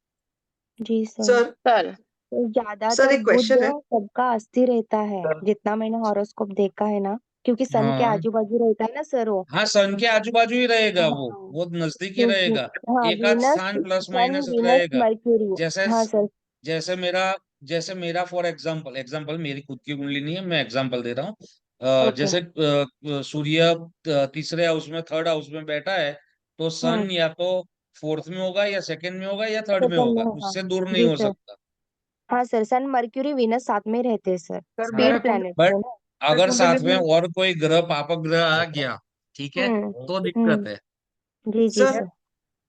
H: जी सर।
A: सर
H: सर तो
A: सर
H: ज्यादातर
A: एक
H: बुध
A: क्वेश्चन है।
H: सबका अस्थि रहता है, जितना मैंने हॉरोस्कोप देखा है ना, क्योंकि सन के
B: हाँ
H: आजू बाजू रहता है ना सर वो।
B: हाँ, सन के आजू बाजू ही रहेगा,
H: हाँ।
B: वो नजदीक ही
H: क्योंकि
B: रहेगा।
H: हाँ,
B: एक आध
H: वीनस,
B: स्थान प्लस
H: सन,
B: माइनस
H: वीनस,
B: रहेगा।
H: मर्क्यूरी।
B: जैसे
H: हाँ सर।
B: जैसे मेरा फॉर एग्जांपल मेरी खुद की कुंडली नहीं है, मैं एग्जांपल दे रहा हूँ।
H: ओके।
B: जैसे सूर्य तीसरे हाउस में, थर्ड हाउस में बैठा है, तो सन या तो फोर्थ में होगा, या सेकंड में होगा, या थर्ड में
H: सेकंड
B: होगा,
H: में, हाँ।
B: उससे दूर नहीं
H: जी
B: हो
H: सर।
B: सकता।
H: हाँ सर, सन, मर्क्यूरी, वीनस साथ में रहते हैं सर,
F: सर
B: हाँ,
F: मेरा
H: स्पीड प्लैनेट
B: बट
H: है ना।
B: अगर
F: कुंडली
B: साथ में
F: में
B: और कोई ग्रह पापक ग्रह आ गया, ठीक है, तो दिक्कत है।
H: जी जी
A: सर
H: सर।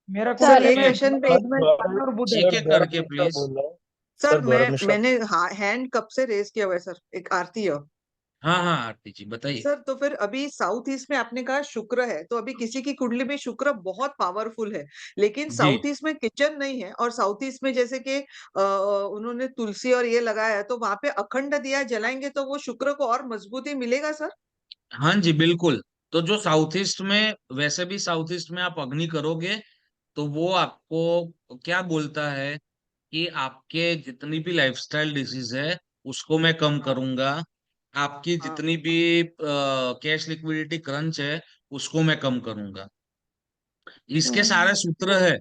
F: मेरा
A: सर
F: कुंडली
A: एक
F: में
A: क्वेश्चन पे
F: सन सन और बुध है।
B: एक एक करके प्लीज।
A: सर मैंने हैंड कब से रेज किया हुआ है सर, एक आरती है।
B: हाँ हाँ आरती जी बताइए।
A: सर तो फिर अभी साउथ ईस्ट में आपने कहा शुक्र है, तो अभी किसी की कुंडली में शुक्र बहुत पावरफुल है, लेकिन
B: जी
A: साउथ ईस्ट में किचन नहीं है, और साउथ ईस्ट में जैसे कि उन्होंने तुलसी और ये लगाया है, तो वहां पे अखंड दिया जलाएंगे तो वो शुक्र को और मजबूती मिलेगा सर?
B: हाँ जी बिल्कुल। तो जो साउथ ईस्ट में, वैसे भी साउथ ईस्ट में आप अग्नि करोगे तो वो आपको क्या बोलता है कि आपके जितनी भी लाइफस्टाइल डिजीज है उसको मैं कम करूंगा, आपकी
A: हाँ
B: जितनी भी कैश लिक्विडिटी क्रंच है उसको मैं कम करूंगा। इसके सारे सूत्र है,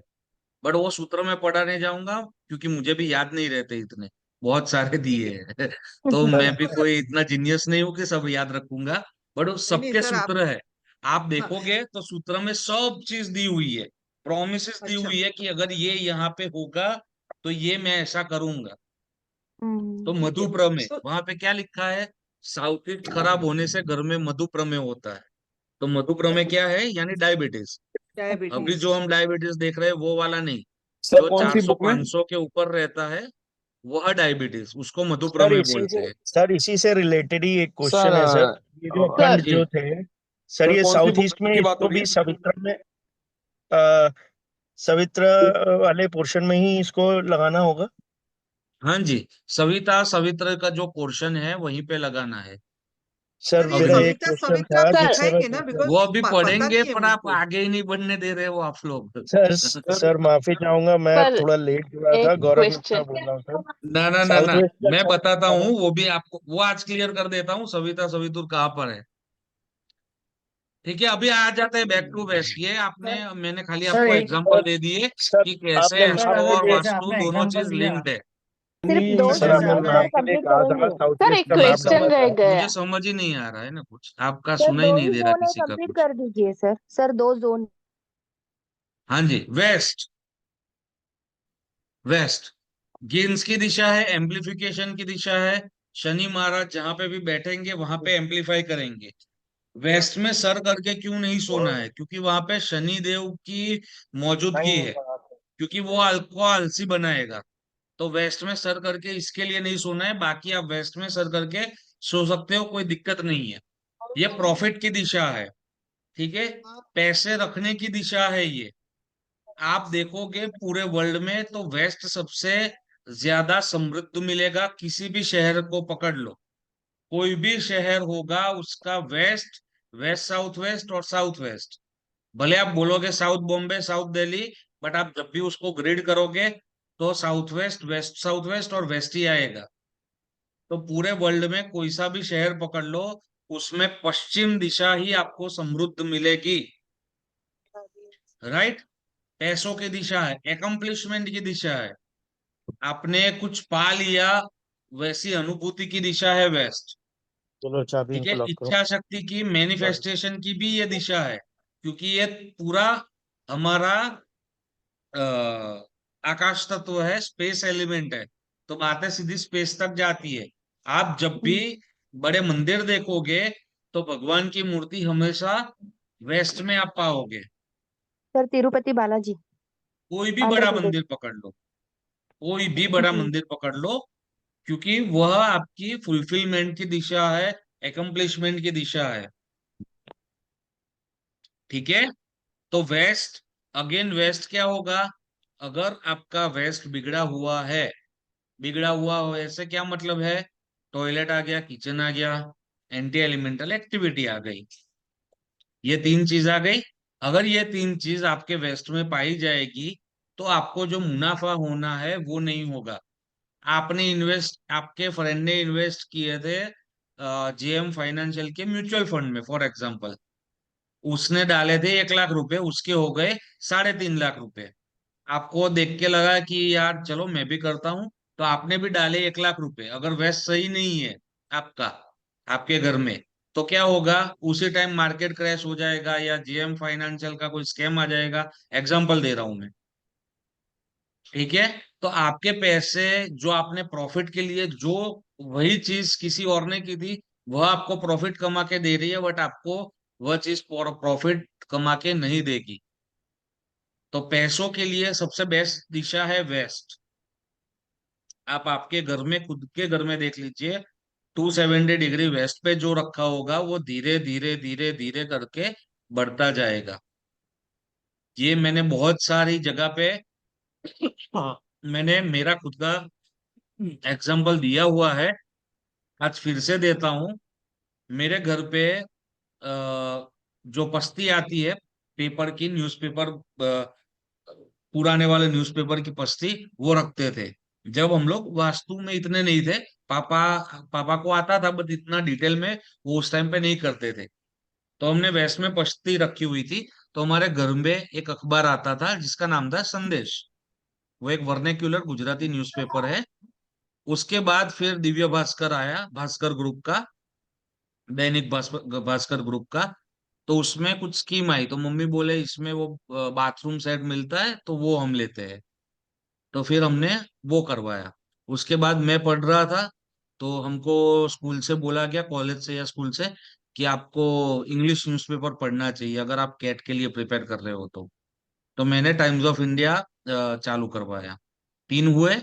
B: बट वो सूत्र मैं पढ़ा नहीं जाऊंगा क्योंकि मुझे भी याद नहीं रहते इतने, बहुत सारे दिए हैं। तो
A: नहीं
B: मैं भी
A: वो
B: कोई इतना जीनियस नहीं हूं कि सब याद रखूंगा, बट वो
A: नहीं
B: सबके
A: सर आप
B: सूत्र है। आप
A: हाँ
B: देखोगे तो सूत्र में सब चीज दी हुई है, प्रोमिस दी
A: अच्छा
B: हुई है कि अगर ये यहाँ पे होगा तो ये मैं ऐसा करूंगा। तो
A: ठीक है
B: मधुप्रमेय
A: तो
B: वहां पे क्या लिखा है, साउथ ईस्ट खराब होने से घर में मधुप्रमेय होता है। तो मधुप्रमेय क्या है, यानी डायबिटीज। अभी
A: डायबिटीज
B: जो हम डायबिटीज देख रहे हैं वो वाला नहीं,
J: सर
B: जो
J: कौन सी
B: 400
J: बुक में?
B: 500 के ऊपर रहता है वह डायबिटीज, उसको
G: सर
B: मधुप्रमेय
G: इसी
B: बोलते
G: से
B: हैं।
G: सर इसी से रिलेटेड ही एक
E: सर
G: क्वेश्चन है सर। ये जो
E: हाँ
H: सर
G: अखंड
B: जी।
G: जो थे सर,
J: सर
G: ये
J: कौन सी
G: साउथ
J: बुक
G: ईस्ट में
J: की बात हो
G: इसको
J: रही
G: भी
J: है?
G: सवित्र में सवित्र वाले पोर्शन में ही इसको लगाना होगा।
B: हाँ जी, सविता सवित्र का जो पोर्शन है वहीं पे लगाना है।
G: सर
A: सर ये
G: मेरा
B: अग्नि,
G: एक
A: सविता
G: क्वेश्चन
A: सवित्र आप
G: था
H: सर
G: जिससे मैं
A: सिखाएंगे ना
G: पूछना,
B: वो
A: बिकॉज
B: अभी
A: पता
B: पढ़ेंगे
A: नहीं है
B: पर आप
A: मुझको
B: आगे ही नहीं बढ़ने दे रहे हो आप लोग।
G: सर
J: सर
G: सर माफी चाहूंगा, मैं
H: सर
G: थोड़ा लेट जुड़ा था।
H: एक
G: गौरव गुप्ता
H: क्वेश्चन
G: बोल रहा हूँ सर।
B: ना ना ना
G: साउथ
B: ना,
G: वेस्ट का
B: मैं
G: कौन
B: बताता
G: सा
B: हूँ,
G: है?
B: वो भी आपको वो आज क्लियर कर देता हूँ, सविता सवितुर कहाँ पर है। ठीक है, अभी आ जाते हैं बैक टू वेस्ट। ये आपने,
C: सर
B: मैंने खाली
C: सर
B: आपको
C: एक
B: एग्जांपल दे दिए
G: सर
B: कि कैसे
G: आपने
C: सर
B: एस्ट्रो
G: लाने के
C: अगर
B: और
G: लिए
C: जैसे
B: वास्तु
C: आपने
B: दोनों
C: एग्जांपल
B: चीज
C: दिया
B: लिंक्ड है।
H: सिर्फ दो
G: सर
C: जैसे
G: आपने
H: क्वेश्चन
C: आपने
H: सर
G: लाने के लिए
H: कंप्लीट
G: कहा था,
H: करेंगे।
G: साउथ
H: सर
G: वेस्ट
H: एक
G: का मैप
H: क्वेश्चन
G: नंबर
H: रह
G: क्या है?
H: गया
B: मुझे
H: है।
B: समझ ही नहीं आ रहा है ना कुछ, आपका
H: सर
B: सुना ही
H: दो
B: नहीं
H: ही
B: दे रहा
H: जोन है,
B: किसी का
H: कंप्लीट
B: कुछ।
H: कर दीजिए सर दो जोन।
B: हाँ जी, वेस्ट, वेस्ट गेन्स की दिशा है, एम्प्लीफिकेशन की दिशा है। शनि महाराज जहां पे भी बैठेंगे वहां पे एम्प्लीफाई करेंगे। वेस्ट में सर करके क्यों नहीं सोना है, क्योंकि वहां पे शनि देव की मौजूदगी
G: नहीं
B: है,
G: होगा।
B: क्योंकि वो को आलसी बनाएगा। तो वेस्ट में सर करके इसके लिए नहीं सोना है, बाकी आप वेस्ट में सर करके सो सकते हो, कोई दिक्कत नहीं है। ये प्रॉफिट की दिशा है, ठीक है, पैसे रखने की दिशा है ये। आप देखोगे पूरे वर्ल्ड में तो वेस्ट सबसे ज्यादा समृद्ध मिलेगा। किसी भी शहर को पकड़ लो, कोई भी शहर होगा उसका वेस्ट, वेस्ट साउथ वेस्ट और साउथ वेस्ट। भले आप बोलोगे south Bombay south Delhi, but आप जब भी उसको ग्रिड करोगे तो south west, west south west और वेस्ट ही आएगा। तो पूरे वर्ल्ड में कोई सा भी शहर पकड़ लो, उसमें पश्चिम दिशा ही आपको समृद्ध मिलेगी। राइट, पैसों की दिशा है, एकम्प्लिशमेंट की दिशा है, आपने कुछ पा लिया वैसी अनुभूति की दिशा है वेस्ट।
G: चलो चाबी
B: ठीक है,
G: इनको लॉक करो।
B: इच्छा शक्ति की, मैनिफेस्टेशन की भी ये दिशा है, क्योंकि ये पूरा हमारा आकाश तत्व है, स्पेस एलिमेंट है। तो बातें सीधी स्पेस तक जाती है। आप जब भी बड़े मंदिर देखोगे तो भगवान की मूर्ति हमेशा वेस्ट में आप पाओगे।
H: सर तिरुपति बालाजी,
B: कोई भी
H: आंध्र
B: बड़ा
H: प्रदेश।
B: मंदिर पकड़ लो, कोई भी बड़ा
H: जी
B: मंदिर पकड़ लो, क्योंकि वह आपकी फुलफिलमेंट की दिशा है, एकम्प्लिशमेंट की दिशा है। ठीक है, तो वेस्ट, अगेन वेस्ट क्या होगा, अगर आपका वेस्ट बिगड़ा हुआ है, बिगड़ा हुआ हो ऐसे क्या मतलब है, टॉयलेट आ गया, किचन आ गया, एंटी एलिमेंटल एक्टिविटी आ गई, ये तीन चीज आ गई। अगर ये तीन चीज आपके वेस्ट में पाई जाएगी तो आपको जो मुनाफा होना है वो नहीं होगा। आपने इन्वेस्ट, आपके फ्रेंड ने इन्वेस्ट किए थे जेएम फाइनेंशियल के म्यूचुअल फंड में फॉर एग्जांपल, उसने डाले थे 1 लाख रुपए, उसके हो गए 3.5 लाख रुपए। आपको देख के लगा कि यार चलो मैं भी करता हूं, तो आपने भी डाले 1 लाख रुपए। अगर वेस्ट सही नहीं है आपका, आपके घर में, तो क्या होगा, उसी टाइम मार्केट क्रैश हो जाएगा या जेएम फाइनेंशियल का कोई स्कैम आ जाएगा। एग्जांपल दे रहा हूं मैं, ठीक है। तो आपके पैसे जो आपने प्रॉफिट के लिए, जो वही चीज किसी और ने की थी, वह आपको प्रॉफिट कमा के दे रही है, बट आपको वह चीज प्रॉफिट कमा के नहीं देगी। तो पैसों के लिए सबसे बेस्ट दिशा है वेस्ट। आप आपके घर में, खुद के घर में देख लीजिए, 270 डिग्री वेस्ट पे जो रखा होगा वो धीरे धीरे धीरे धीरे करके बढ़ता जाएगा। ये मैंने बहुत सारी जगह पे हाँ, मैंने मेरा खुद का एग्जाम्पल दिया हुआ है, आज फिर से देता हूँ। मेरे घर पे जो पस्ती आती है पेपर की, न्यूज़पेपर, पुराने वाले न्यूज़पेपर की पस्ती, वो रखते थे। जब हम लोग वास्तु में इतने नहीं थे, पापा पापा को आता था, बट इतना डिटेल में वो उस टाइम पे नहीं करते थे। तो हमने वैस में पश्ती रखी हुई थी। तो हमारे घर में एक अखबार आता था जिसका नाम था संदेश। वो एक वर्नेक्युलर गुजराती न्यूज़पेपर है। उसके बाद फिर दिव्य भास्कर आया, भास्कर ग्रुप का, दैनिक भास्कर भास्कर ग्रुप का। तो उसमें कुछ स्कीम आई, तो मम्मी बोले इसमें वो बाथरूम सेट मिलता है, तो वो हम लेते हैं। तो फिर हमने वो करवाया। उसके बाद मैं पढ़ रहा था, तो हमको स्कूल से बोला गया, कॉलेज से या स्कूल से, कि आपको इंग्लिश न्यूज़पेपर पढ़ना चाहिए अगर आप कैट के लिए प्रिपेयर कर रहे हो तो मैंने टाइम्स ऑफ इंडिया चालू करवाया। 3 हुए।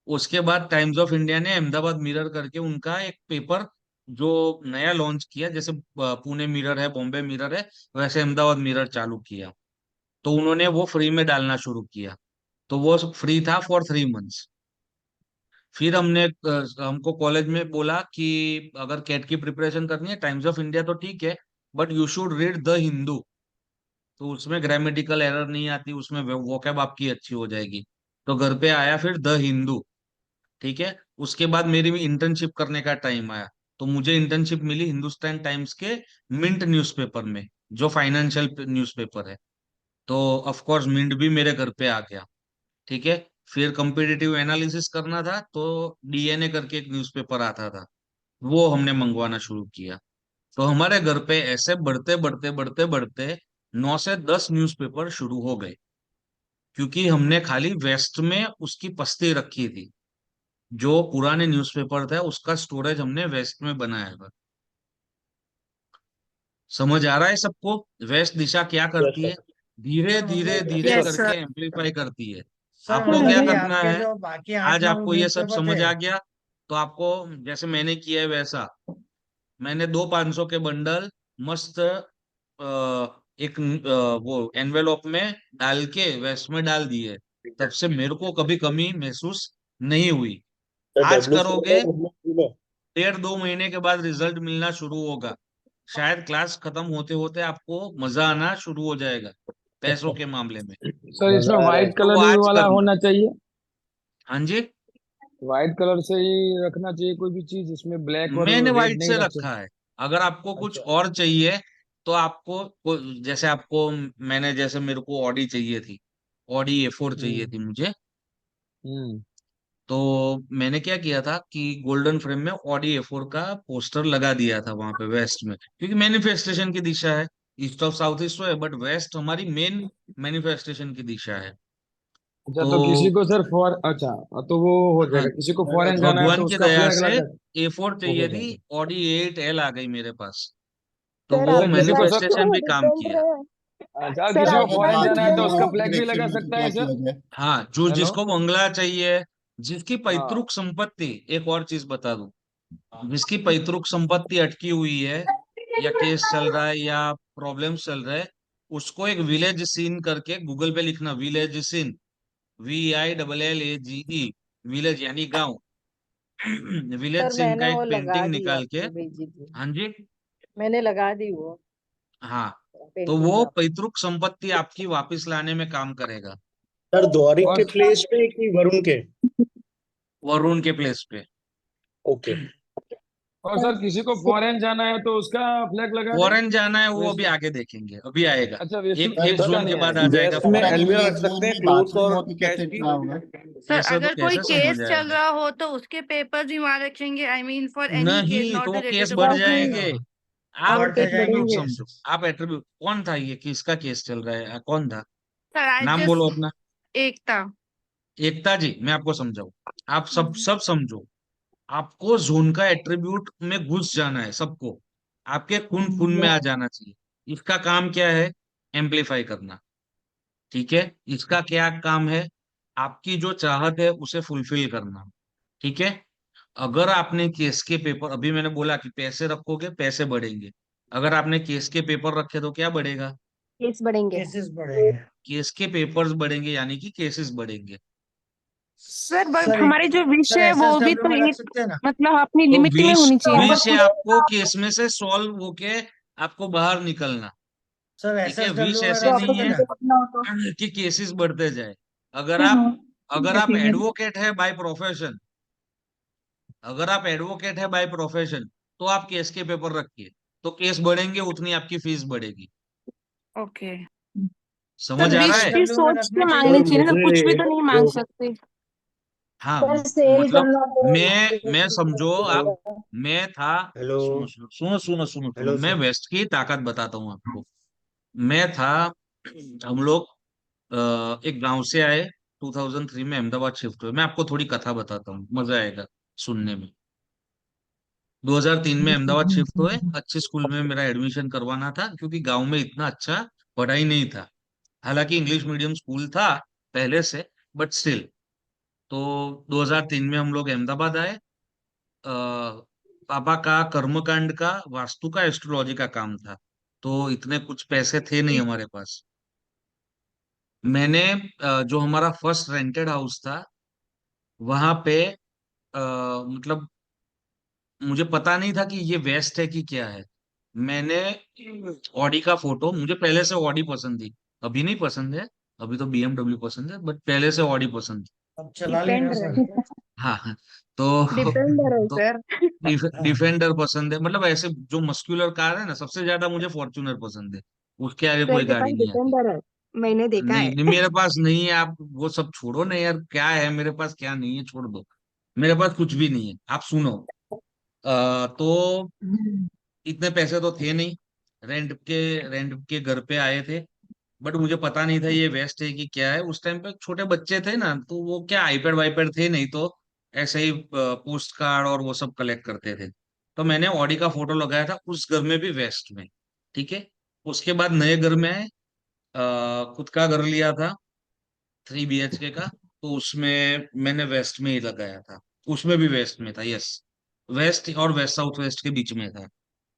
B: उसके बाद टाइम्स ऑफ इंडिया ने अहमदाबाद मिरर करके उनका एक पेपर जो नया लॉन्च किया, जैसे पुणे मिरर है, बॉम्बे मिरर है, वैसे अहमदाबाद मिरर चालू किया। तो उन्होंने वो फ्री में डालना शुरू किया। तो वो फ्री था फॉर 3 मंथ्स। फिर हमको कॉलेज में बोला कि अगर कैट की प्रिपरेशन करनी है, टाइम्स ऑफ इंडिया तो ठीक है, but you should read the Hindu. तो उसमें ग्रामेटिकल एरर नहीं आती, उसमें वोकैब आपकी अच्छी हो जाएगी। तो घर पे आया फिर द हिंदू। ठीक है। उसके बाद मेरी इंटर्नशिप करने का टाइम आया। तो मुझे इंटर्नशिप मिली हिंदुस्तान टाइम्स के मिंट न्यूज़पेपर में, जो फाइनेंशियल न्यूज़पेपर है। तो ऑफ कोर्स मिंट भी मेरे घर पे आ गया। ठीक है। फिर कंपटीटिव एनालिसिस करना था, तो डीएनए करके एक न्यूज़पेपर आता था, वो हमने मंगवाना शुरू किया। तो हमारे घर पे ऐसे बढ़ते बढ़ते बढ़ते बढ़ते 9 से 10 न्यूज़पेपर शुरू हो गए, क्योंकि हमने खाली वेस्ट में उसकी पस्ती रखी थी। जो पुराने न्यूज़पेपर था उसका स्टोरेज हमने वेस्ट में बनाया था। समझ आ रहा है सबको? वेस्ट दिशा क्या
G: यस
B: करती है?
G: सर।
B: धीरे धीरे धीरे
I: यस
B: करके
I: सर।
B: एम्पलीफाई करती है।
C: सर
B: आपको क्या
C: मतलब कि
B: करना
C: आपके
B: है?
C: जो बाकी 8
B: आज
C: 9
B: आपको ये सब
C: न्यूज़पेपर
B: समझ
C: थे।
B: आ गया, तो आपको जैसे मैंने किया है वैसा, मैंने 2 500 के बंडल मस्त एक वो एनवेलोप में डाल के वेस्ट में डाल दिए। तब से मेरे को कभी कमी महसूस नहीं हुई।
G: सर
B: आज
G: W4
B: करोगे,
G: का मतलब है।
B: 1.5 2 महीने के बाद रिजल्ट मिलना शुरू होगा। शायद क्लास खत्म होते होते आपको मजा आना शुरू हो जाएगा पैसों के मामले में।
M: सर इसमें
G: मजा आ रहा है।
M: व्हाइट
B: तो वो
M: कलर ही
B: आज
M: वाला
B: करना।
M: होना चाहिए,
B: हाँ जी।
M: व्हाइट कलर से ही रखना चाहिए कोई भी चीज, इसमें ब्लैक और
B: मैंने
M: रेड
B: व्हाइट
M: नहीं
B: से
M: रख
B: रखा
M: सकते।
B: है। अगर आपको कुछ
M: अच्छा।
B: और चाहिए तो जैसे आपको, मैंने जैसे मेरे को ऑडी चाहिए थी, ऑडी A4 चाहिए
M: हम्म।
B: थी मुझे।
M: हम्म।
B: तो मैंने क्या किया था कि गोल्डन फ्रेम में ऑडी A4 का पोस्टर लगा दिया था वहां पे वेस्ट में, क्योंकि मैनिफेस्टेशन की दिशा है। ईस्ट ऑफ साउथ ईस्ट तो है, बट वेस्ट हमारी मेन मैनिफेस्टेशन की दिशा है।
M: अच्छा,
B: तो
M: तो किसी को सर अच्छा, तो वो हो
B: हाँ,
M: जाएगा, किसी को
C: चलो
M: फॉरेन
C: ठीक
M: जाना है
C: है।
B: भगवान
M: तो
B: की
M: उसका
B: दया
M: फ्लैग
B: से
M: लगा।
B: A4 चाहिए
M: ओके
B: थी।
M: सर।
B: ऑडी A8L आ गई मेरे पास। तो
D: सर
B: वो
M: सर
D: आपके
M: किसी को
D: पास
M: सर,
B: मैनिफेस्टेशन
D: तो
B: भी काम
D: डिपेंड
B: किया।
D: रहे।
M: अच्छा
D: सर
M: किसी को
D: आपके
M: फॉरेन
D: पास
M: जाना है तो उसका
D: डिपेंड
M: फ्लैग भी लगा सकता है सर।
B: हाँ, जो
M: हेलो।
B: जिसको बंगला चाहिए, जिसकी
M: हाँ।
B: पैतृक संपत्ति, एक और चीज बता दूं, जिसकी पैतृक संपत्ति अटकी हुई है, या केस चल रहा है, या प्रॉब्लम्स चल रहे हैं, उसको एक विलेज सीन करके गूगल पे लिखना, विलेज सीन, VILLAGE, विलेज यानी गांव। विलेज
D: सर
B: सीन का
D: मैंने वो
B: एक
D: लगा
B: पेंटिंग
D: दी,
B: निकाल के।
D: आपको भेजी थी,
B: हाँ जी।
D: मैंने लगा दी वो
B: हाँ, तो
D: पेंटिंग
B: वो
D: आप।
B: पैतृक संपत्ति आपकी वापस लाने में काम करेगा।
G: सर द्वारिक
M: और
G: के प्लेस पे कि वरुण के?
B: वरुण के प्लेस पे।
G: ओके।
M: सर किसी को फॉरेन जाना है तो उसका फ्लैग लगा दे।
B: फॉरेन जाना है वो
M: वेस्ट
B: अभी
M: में।
B: आगे देखेंगे, अभी आएगा।
M: अच्छा, वेस्ट
B: एक एक
M: वेस्ट का
B: जोन के
M: नहीं
B: बाद
M: आएगा।
B: आ जाएगा
J: वेस्ट में
B: फॉरेन।
J: एलमीरा रख सकते हैं, क्लोथ्स और कैश की।
I: सर
B: ऐसा तो
I: अगर कोई
B: कैसे समझ
I: केस चल
B: आएगा?
I: रहा हो तो उसके पेपर्स भी वहां रखेंगे, I mean for any case
B: नहीं, तो
I: नॉट
B: वो केस
I: रिलेटेड टू
B: बढ़
I: कंपनी।
B: जाएंगे।
C: हाँ,
B: आप
C: बढ़ते जाएंगे
B: एट्रीब्यूट
C: केस।
B: समझो, आप एट्रीब्यूट, कौन था ये, किसका केस चल रहा है, कौन था?
I: सर आई
B: नाम बोलो
I: जस्ट
B: अपना।
I: एकता।
B: एकता जी, मैं आपको समझाऊं, आप सब सब समझो। आपको जोन का एट्रीब्यूट में घुस जाना है सबको, आपके खून खून में आ जाना चाहिए। इसका काम क्या है? एम्पलीफाई करना। ठीक है। इसका क्या काम है? आपकी जो चाहत है उसे फुलफिल करना। ठीक है। अगर आपने केस के पेपर, अभी मैंने बोला कि पैसे रखोगे पैसे बढ़ेंगे, अगर आपने केस के पेपर रखे तो क्या बढ़ेगा?
H: केस बढ़ेंगे।
C: केसेस बढ़ेंगे।
B: केस के पेपर्स बढ़ेंगे, यानी कि केसेस बढ़ेंगे।
I: सर
C: सर
I: हमारी जो विश
C: सर
I: है वो भी
C: SSW
I: तो
C: में रख
I: एक
C: सकते हैं ना?
I: मतलब अपनी
B: तो
I: लिमिट में
B: विष
I: होनी चाहिए ना।
B: विष है आपको केस में से सॉल्व होके आपको बाहर निकलना।
C: सर
B: ठीक है,
C: SSW
B: विश
C: में
B: ऐसे
C: रह
B: नहीं
C: सकते हैं?
B: है कि केसेस बढ़ते जाए। अगर आप एडवोकेट है बाय प्रोफेशन, अगर आप एडवोकेट है बाय प्रोफेशन, तो आप केस के पेपर रखिए, तो केस बढ़ेंगे उतनी आपकी फीस बढ़ेगी।
I: ओके।
B: समझ
D: सर
B: आ रहा
D: विश
B: है?
D: भी
C: SSW में
D: सोच के
C: रखने के
D: मांगनी
C: लिए
D: चाहिए ना, कुछ भी तो नहीं मांग सकते।
B: हाँ,
H: सर सेल
B: मतलब
H: करना
B: मैं समझो आप, मैं था,
K: हेलो
B: सुनो सुनो सुनो सुनो सुनो सुनो,
K: हेलो
B: मैं
K: सर।
B: वेस्ट की ताकत बताता हूँ आपको। मैं था, हम लोग एक गांव से आए, 2003 में अहमदाबाद शिफ्ट हुए। मैं आपको थोड़ी कथा बताता हूँ, मजा आएगा सुनने में। 2003 में अहमदाबाद शिफ्ट हुए, अच्छे स्कूल में मेरा एडमिशन करवाना था, क्योंकि गांव में इतना अच्छा पढ़ाई नहीं था। हालांकि इंग्लिश मीडियम स्कूल था पहले से, बट स्टिल। तो 2003 में हम लोग अहमदाबाद आए। पापा का कर्मकांड का, वास्तु का, एस्ट्रोलॉजी का काम था, तो इतने कुछ पैसे थे नहीं हमारे पास। मैंने जो हमारा फर्स्ट रेंटेड हाउस था, वहां पे मतलब मुझे पता नहीं था कि ये वेस्ट है कि क्या है। मैंने ऑडी का फोटो, मुझे पहले से ऑडी पसंद थी, अभी नहीं पसंद है, अभी तो बीएमडब्ल्यू पसंद है, बट पहले से ऑडी पसंद थी।
C: अब चला लेगा
D: डिपेंडर
C: सर।
D: है,
B: हाँ हाँ। तो
D: डिपेंडर है
B: तो
D: सर।
B: डिफेंडर पसंद है, मतलब ऐसे जो मस्कुलर कार है ना, सबसे ज्यादा मुझे फॉर्च्यूनर पसंद है, उसके आगे
H: सर
B: कोई
H: के पास
B: गाड़ी नहीं आती।
H: डिपेंडर है, मैंने देखा
B: नहीं
H: है।
B: नहीं, मेरे पास नहीं है, आप वो सब छोड़ो ना यार, क्या है मेरे पास क्या नहीं है, छोड़ दो। मेरे पास कुछ भी नहीं है, आप सुनो। तो इतने पैसे तो थे नहीं, रेंट के घर पे आए थे, बट मुझे पता नहीं था ये वेस्ट है कि क्या है। उस टाइम पे छोटे बच्चे थे ना, तो वो क्या आईपैड वाईपैड थे नहीं, तो ऐसे ही पोस्ट कार्ड और वो सब कलेक्ट करते थे। तो मैंने ऑडी का फोटो लगाया था उस घर में भी, वेस्ट में। ठीक है। उसके बाद नए घर में आए, खुद का घर लिया था 3 BHK का, तो उसमें मैंने वेस्ट में ही लगाया था। उसमें भी वेस्ट में था, यस। वेस्ट और वेस्ट साउथ वेस्ट के बीच में था।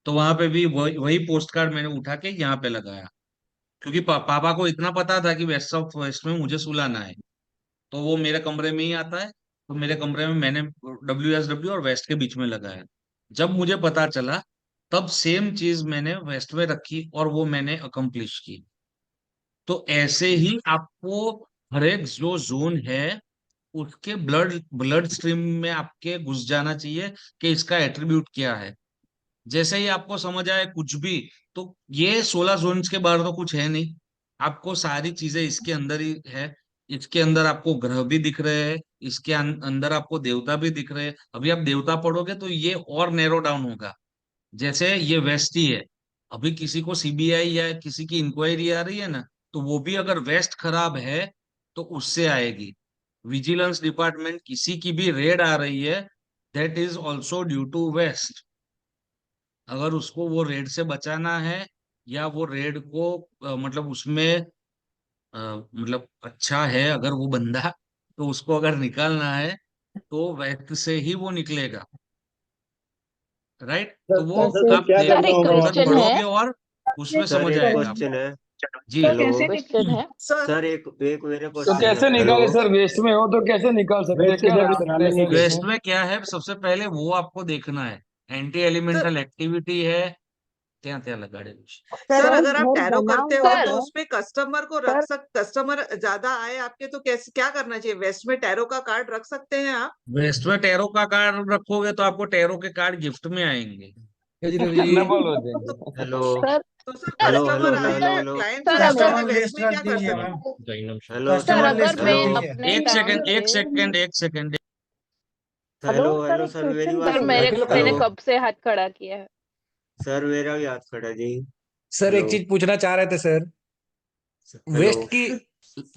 B: तो वहां पे भी वही वही पोस्ट कार्ड मैंने उठा के यहाँ पे लगाया, क्योंकि पापा को इतना पता था कि वेस्ट साउथ वेस्ट में मुझे सुलाना है, तो वो मेरे कमरे में ही आता है। तो मेरे कमरे में मैंने WSW और वेस्ट के बीच में लगाया। जब मुझे पता चला, तब सेम चीज मैंने वेस्ट में रखी और वो मैंने अकम्प्लिश की। तो ऐसे ही आपको हर एक जो जोन है, उसके ब्लड ब्लड स्ट्रीम में आपके घुस जाना चाहिए कि इसका एट्रीब्यूट क्या है। जैसे ही आपको समझ आए कुछ भी, तो ये 16 जोन्स के बाहर तो कुछ है नहीं, आपको सारी चीजें इसके अंदर ही है। इसके अंदर आपको ग्रह भी दिख रहे हैं, इसके अंदर आपको देवता भी दिख रहे हैं। अभी आप देवता पढ़ोगे तो ये और नैरो डाउन होगा। जैसे ये वेस्ट ही है, अभी किसी को सीबीआई या किसी की इंक्वायरी आ रही है ना, तो वो भी अगर वेस्ट खराब है तो उससे आएगी। विजिलेंस डिपार्टमेंट किसी की भी रेड आ रही है, that is also due to west. अगर उसको वो रेड से बचाना है, या वो रेड को मतलब उसमें मतलब अच्छा है अगर वो बंदा, तो उसको अगर निकालना है, तो वेस्ट से ही वो निकलेगा। राइट, तो वो
G: सर सर
B: आप
G: क्या
B: देव
G: करना
H: एक
G: होगा
B: अंदर
G: वहाँ
H: क्वेश्चन
G: पे?
H: है,
B: पढ़ोगे और उसमें
K: सर
B: समझ
K: एक
B: आएगा
K: क्वेश्चन
B: आपको।
K: है।
B: जी।
K: हेलो
H: क्वेश्चन है।
A: सर
K: सर, एक एक मेरे
M: तो
K: क्वेश्चन है।
M: कैसे
K: हेलो
M: निकाले सर, वेस्ट में हो तो कैसे निकाल सकते हैं,
G: वेस्ट
M: क्या
G: किधर
M: रास्ता है
G: निकालेंगे
M: सर
B: वेस्ट
M: इसमें?
B: में क्या है, सबसे पहले वो आपको देखना है। एंटी
A: सर
B: एलिमेंटल एक्टिविटी है, त्या त्या लगाड़े कुछ।
A: सर
D: सर
A: अगर आप
D: घर
A: टैरो
D: बना
A: करते
D: हुआ
A: हो
H: सर
A: तो
D: है
A: उसमें कस्टमर को
D: सर।
A: कस्टमर ज्यादा आए आपके, तो कैसे क्या करना चाहिए? वेस्ट में टैरो का कार्ड रख सकते हैं आप?
B: वेस्ट में टैरो का कार्ड रखोगे तो आपको टैरो के कार्ड गिफ्ट में आएंगे।
M: डबल हो
A: तो
M: जाएंगे।
K: हेलो
D: सर
A: तो sir
H: sir
K: hello hello
A: customer
K: hello
A: आए,
K: hello
H: sir
K: hello
A: client
H: sir
A: ज्यादा
H: अगर
A: आए,
C: कस्टमर
A: वेस्ट
C: लिस्ट
A: में
C: रख
A: क्या कर
C: दीजिए
A: सकते हैं?
C: Ma'am.
K: Hello
H: sir
C: customer list
H: अगर
C: रख
K: हेलो
H: मैं
C: दीजिए।
H: अपने
B: एक
H: काम
B: सेकंड एक
H: से
B: सेकंड एक second.
D: Hello
K: hello
D: sir,
K: hello
D: एक
K: सर, मेरी
D: क्वेश्चन
H: सर
K: बात।
H: मेरे
K: हेलो
H: मैंने कब से हाथ खड़ा किया है।
K: सर, मेरा भी हाथ खड़ा जी।
N: सर एक
K: हेलो
N: चीज पूछना चाह रहे थे सर।
K: हेलो
N: वेस्ट की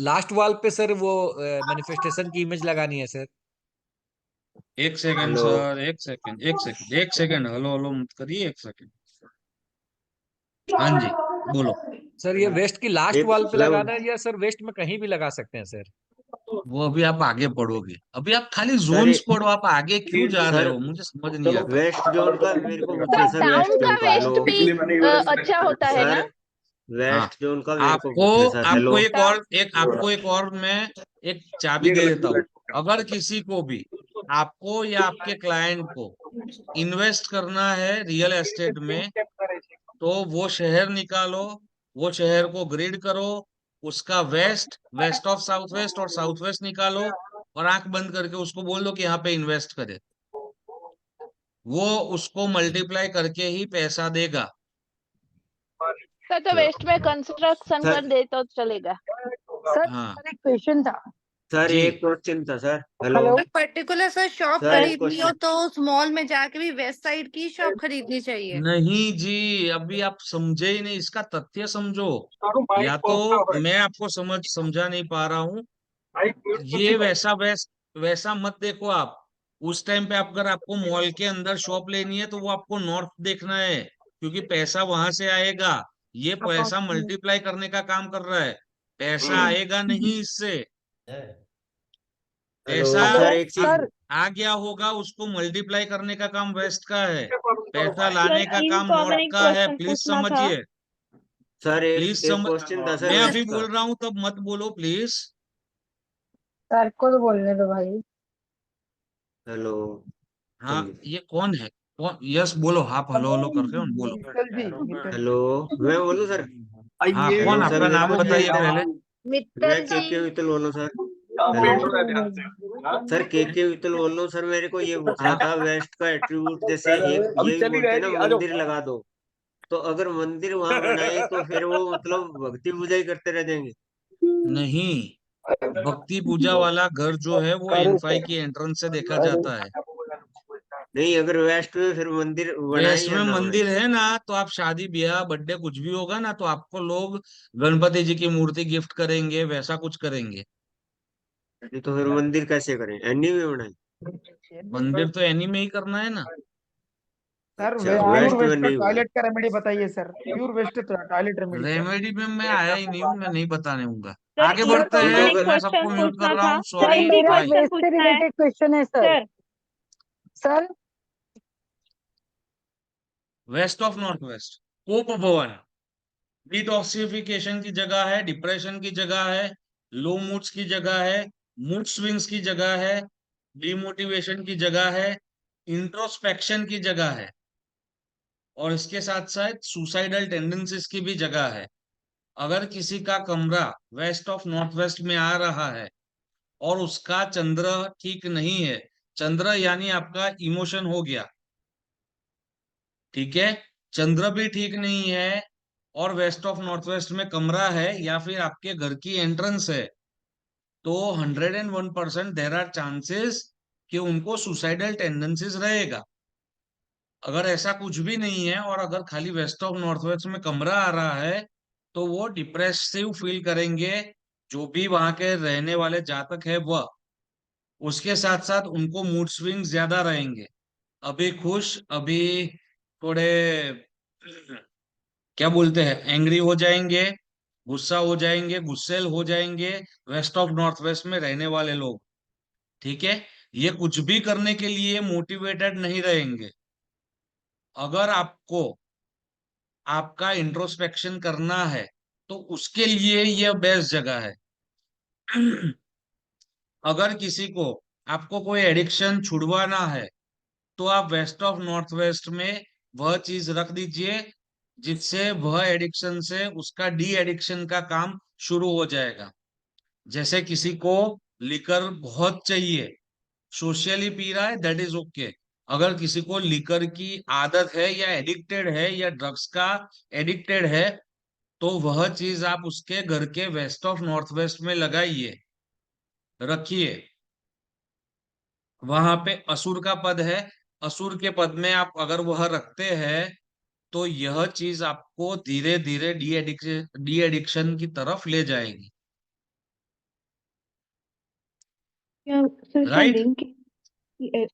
N: लास्ट वॉल पे सर वो मैनिफेस्टेशन की इमेज लगानी है सर।
B: एक सेकंड
K: हेलो
B: सर, एक सेकंड एक सेकंड एक सेकंड, हेलो हेलो मत करिए, एक सेकंड। हाँ जी, बोलो।
N: सर ये वेस्ट की लास्ट
K: एक
N: वॉल पे
K: मैं
N: लगाना है या सर वेस्ट में कहीं भी लगा सकते हैं सर?
B: वो अभी आप आगे पढ़ोगे, अभी आप खाली
K: सर
B: जोन्स पढ़ो, आप आगे क्यों जा रहे
K: सर
B: हो, मुझे समझ नहीं आता।
K: वेस्ट जोन का मेरे को पूछना
H: सर
K: है, सर
H: टाउन
K: वेस्ट
H: का
K: जोन का। हेलो
H: वेस्ट भी अच्छा होता है
K: सर,
H: ना।
B: हाँ,
K: वेस्ट जोन का मेरे को
B: आपको
K: पूछना है, सर। हेलो
B: आपको एक और मैं एक चाबी दे देता हूँ। अगर किसी को भी, आपको या आपके क्लाइंट को इन्वेस्ट करना है रियल एस्टेट में, तो वो शहर निकालो, वो शहर को ग्रिड करो, उसका west, west of south west और साउथ वेस्ट निकालो, और आंख बंद करके उसको बोल दो कि यहाँ पे इन्वेस्ट करे। वो उसको मल्टीप्लाई करके ही पैसा देगा।
I: सर तो वेस्ट में कंस्ट्रक्शन
K: सर
I: कर दे तो चलेगा।
D: सर
B: हाँ
D: सर एक क्वेश्चन था।
K: सर
B: जी।
K: एक क्वेश्चन था sir. Hello
D: hello
I: particular sir shop
K: sir एक
I: खरीदनी हो
K: क्वेश्चन।
I: तो उस मॉल में जाके भी वेस्ट साइड की शॉप खरीदनी चाहिए।
B: नहीं जी, अभी आप समझे ही नहीं, इसका तथ्य समझो। या तो मैं आपको समझा नहीं पा रहा हूँ। ये वैसा मत देखो आप। उस टाइम पे अगर आपको मॉल के अंदर शॉप लेनी है तो वो आपको नॉर्थ देखना है, क्योंकि पैसा वहां से आएगा। ये पैसा
D: अप्रोक्सीमेट।
B: मल्टीप्लाई करने का काम कर रहा है, पैसा आएगा नहीं इससे।
K: हेलो
B: पैसा
K: सर
D: अगर
K: एक चीज।
D: सर
B: आ गया होगा, उसको मल्टीप्लाई करने का काम वेस्ट का है, पैसा
I: सर
B: लाने का काम नॉर्थ
I: इनकॉमन
B: का है।
I: क्वेश्चन
B: प्लीज
I: पूछना था।
B: समझिए,
K: सर
B: प्लीज
K: एक क्वेश्चन था सर
B: मैं अभी
K: वेस्ट का।
B: बोल रहा हूँ तब मत बोलो प्लीज।
D: सर को तो बोलने दो भाई।
K: हेलो
B: हाँ, ये कौन है? कौन? यस बोलो, आप हेलो हेलो कर रहे हो, बोलो।
F: मित्तल जी, मित्तल
K: हेलो मैं बोलूं सर।
B: हाँ,
K: हेलो
B: कौन?
K: सर
B: आपका
K: मेरे
B: नाम
K: को ये
B: बताइए
K: था।
B: पहले।
H: मित्तल
K: मैं
H: जी
K: के वितल बोल रहा हूँ सर। हेलो सर के वितल बोल रहा हूँ सर। मेरे को ये पूछना
B: हाँ
K: था वेस्ट का एट्रीब्यूट, जैसे एक यही बोलते हैं ना मंदिर लगा दो, तो अगर मंदिर वहां बनाए तो फिर वो मतलब भक्ति पूजा ही करते रह जाएंगे।
B: नहीं, भक्ति पूजा वाला घर जो है वो N5 की एंट्रेंस से देखा जाता है।
K: नहीं अगर वेस्ट में फिर मंदिर बनाए
B: वेस्ट
K: या
B: में
K: ना बनाए।
B: मंदिर है ना, तो आप शादी ब्याह बर्थडे कुछ भी होगा ना, तो आपको लोग गणपति जी की मूर्ति गिफ्ट करेंगे, वैसा कुछ करेंगे।
K: नहीं तो फिर मंदिर कैसे करें, एनी में बनाए।
B: मंदिर तो एनी में ही करना है ना।
F: सर
K: अच्छा
F: प्योर
K: वेस्ट में
F: वेस्ट का
K: नहीं बनाए।
F: टॉयलेट का रेमेडी बताइए sir. Pure west toilet remedy sir.
B: Remedy में मैं आया ही नहीं हूँ, मैं नहीं बताने दूंगा।
I: सर
B: आगे
D: सर
B: बढ़ते
K: नहीं तो
B: हैं,
I: इनकॉमन
K: अगर
B: मैं सबको
I: क्वेश्चन
B: म्यूट कर
I: पूछना
B: रहा
I: था।
B: हूँ,
D: सर
I: सर
B: सॉरी
I: इजी
D: मेरा
B: बाय।
I: क्वेश्चन
D: वेस्ट से
I: पूछना है
D: रिलेटेड क्वेश्चन है sir.
I: Sir.
D: Sir
B: west of north west, कोप भवन डिटॉक्सिफिकेशन की जगह है, डिप्रेशन की जगह है, लो मूड्स की जगह है, मूड स्विंग्स की जगह है, डिमोटिवेशन की जगह है, इंट्रोस्पेक्शन की जगह है, और इसके साथ साथ सुसाइडल टेंडेंसीज की भी जगह है। अगर किसी का कमरा वेस्ट ऑफ नॉर्थ वेस्ट में आ रहा है और उसका चंद्र ठीक नहीं है, चंद्र यानी आपका इमोशन हो गया, ठीक है, चंद्र भी ठीक नहीं है, और वेस्ट ऑफ नॉर्थ वेस्ट में कमरा है या फिर आपके घर की एंट्रेंस है, तो 101% देर आर चांसेस कि उनको सुसाइडल टेंडेंसीज रहेगा। अगर ऐसा कुछ भी नहीं है और अगर खाली वेस्ट ऑफ नॉर्थ वेस्ट में कमरा आ रहा है, तो वो डिप्रेसिव फील करेंगे, जो भी वहां के रहने वाले जातक है वह। उसके साथ साथ उनको मूड स्विंग ज्यादा रहेंगे, अभी खुश, अभी थोड़े क्या बोलते हैं, एंग्री हो जाएंगे, गुस्सा हो जाएंगे, गुस्सेल हो जाएंगे, वेस्ट ऑफ नॉर्थ वेस्ट में रहने वाले लोग। ठीक है, ये कुछ भी करने के लिए मोटिवेटेड नहीं रहेंगे। अगर आपको आपका इंट्रोस्पेक्शन करना है तो उसके लिए यह बेस्ट जगह है। अगर किसी को आपको कोई एडिक्शन छुड़वाना है, तो आप वेस्ट ऑफ नॉर्थ वेस्ट में वह चीज रख दीजिए जिससे वह एडिक्शन से उसका डी एडिक्शन का काम शुरू हो जाएगा। जैसे किसी को लिकर बहुत चाहिए, सोशली पी रहा है, दैट इज ओके। अगर किसी को लिकर की आदत है या एडिक्टेड है या ड्रग्स का एडिक्टेड है, तो वह चीज आप उसके घर के वेस्ट ऑफ नॉर्थ वेस्ट में लगाइए, रखिए। वहां पे असुर का पद है, असुर के पद में आप अगर वह रखते हैं, तो यह चीज आपको धीरे धीरे डी एडिक्शन की तरफ ले जाएगी।
L: क्या सर क्या
B: राइट?
L: लिंक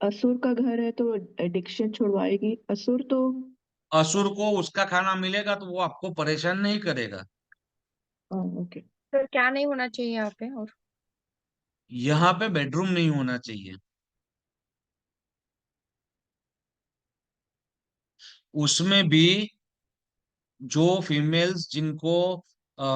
L: असुर का घर है तो एडिक्शन छुड़वाएगी? असुर तो
B: असुर को उसका खाना मिलेगा तो वो आपको परेशान नहीं करेगा।
L: ओके।
D: सर क्या नहीं होना चाहिए यहाँ पे? और
B: यहाँ पे बेडरूम नहीं होना चाहिए। उसमें भी जो फीमेल्स जिनको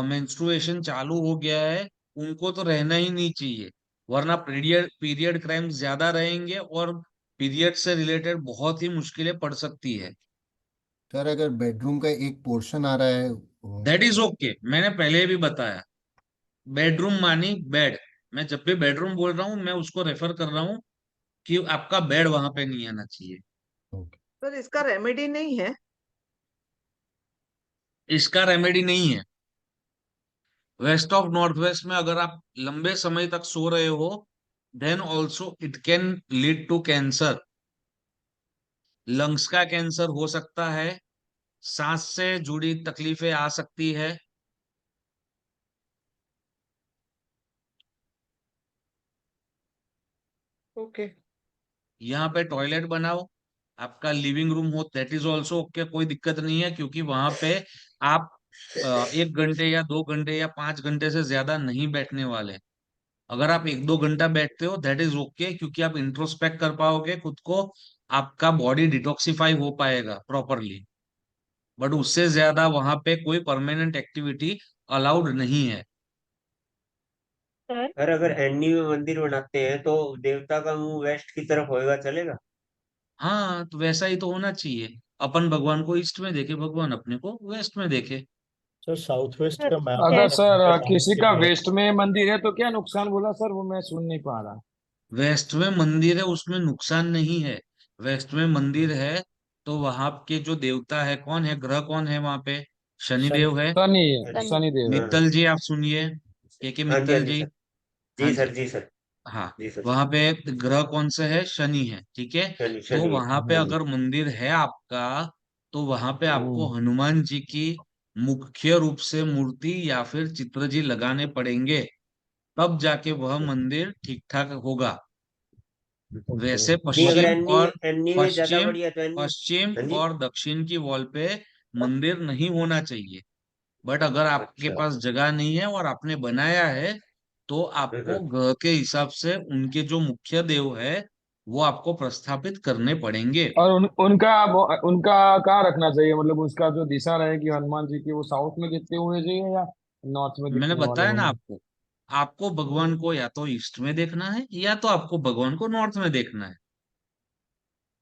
B: मेंस्ट्रुएशन चालू हो गया है, उनको तो रहना ही नहीं चाहिए, वरना पीरियड पीरियड क्राइम ज्यादा रहेंगे और पीरियड से रिलेटेड बहुत ही मुश्किलें पड़ सकती है।
O: सर अगर बेडरूम का एक पोर्शन आ रहा है
B: दैट इज ओके, मैंने पहले भी बताया। बेडरूम मानी बेड, मैं जब भी बेडरूम बोल रहा हूँ मैं उसको रेफर कर रहा हूँ कि आपका बेड वहां पे नहीं आना चाहिए।
A: सर इसका रेमेडी नहीं है?
B: इसका रेमेडी नहीं है। वेस्ट ऑफ नॉर्थ वेस्ट में अगर आप लंबे समय तक सो रहे हो, then also it can lead to cancer. Lungs का कैंसर हो सकता है, सांस से जुड़ी तकलीफें आ सकती है।
A: ओके।
B: यहाँ पे टॉयलेट बनाओ, आपका लिविंग रूम हो, दैट इज ऑल्सो ओके, कोई दिक्कत नहीं है, क्योंकि वहां पे आप 1 घंटे या 2 घंटे या 5 घंटे से ज्यादा नहीं बैठने वाले। अगर आप 1-2 घंटा बैठते हो दैट इज ओके, क्योंकि आप इंट्रोस्पेक्ट कर पाओगे खुद को, आपका बॉडी डिटॉक्सिफाई हो पाएगा प्रॉपरली। बट उससे ज्यादा वहां पे कोई परमानेंट एक्टिविटी अलाउड नहीं है।
D: सर
K: सर अगर एनी में मंदिर बनाते हैं तो देवता का मुंह वेस्ट की तरफ होएगा, चलेगा?
B: हाँ, तो वैसा ही तो होना चाहिए। अपन भगवान को ईस्ट में देखे, भगवान अपने को वेस्ट में देखे।
G: सर साउथ वेस्ट
D: सर
G: का मैप
M: अगर
D: कैसे
M: सर
G: डाल
M: किसी
G: दीजिए
M: का
G: मेरे
M: वेस्ट में मंदिर है तो क्या नुकसान बोला सर, वो मैं सुन नहीं पा रहा।
B: वेस्ट में मंदिर है उसमें नुकसान नहीं है। वेस्ट में मंदिर है तो वहां के जो देवता है, कौन है, ग्रह कौन है वहां पे?
G: शनि।
B: शनिदेव है।
M: शनि है,
K: शनि।
M: शनि देव है।
K: हाँ
B: मित्तल जी आप सुनिए, के
K: हाँ जी, हाँ
B: मित्तल
K: जी
B: जी।
K: सर।
B: हाँ
K: जी सर,
B: जी।
K: जी सर।
B: हाँ,
K: जी सर।
B: वहां पे ग्रह कौन से है? शनि है, ठीक है।
K: शनि,
B: तो
K: शनि है।
B: वहां पे
K: हाँ जी।
B: अगर मंदिर है आपका, तो वहां पे आपको
M: हम्म।
B: हनुमान जी की मुख्य रूप से मूर्ति या फिर चित्र जी लगाने पड़ेंगे, तब जाके वह मंदिर ठीक ठाक होगा।
G: ओके।
B: वैसे
K: नहीं, अगर
B: पश्चिम और
K: एनी में ज्यादा
B: पश्चिम
K: बढ़िया तो एनी।
B: पश्चिम
K: हाँ जी।
B: और दक्षिण की वॉल पे मंदिर नहीं होना चाहिए। बट अगर आपके
K: अच्छा।
B: पास जगह नहीं है और आपने बनाया है, तो आपको ग्रह के हिसाब से उनके जो मुख्य देव है वो आपको प्रस्थापित करने पड़ेंगे।
M: और उनका कहाँ रखना चाहिए, मतलब उसका जो दिशा रहेगी हनुमान जी की, वो साउथ में दिखते हुए चाहिए या नॉर्थ में
B: मैंने
M: दिखने वाले
B: बताया ना
M: होंगे?
B: आपको, आपको भगवान को या तो ईस्ट में देखना है या तो आपको भगवान को नॉर्थ में देखना है।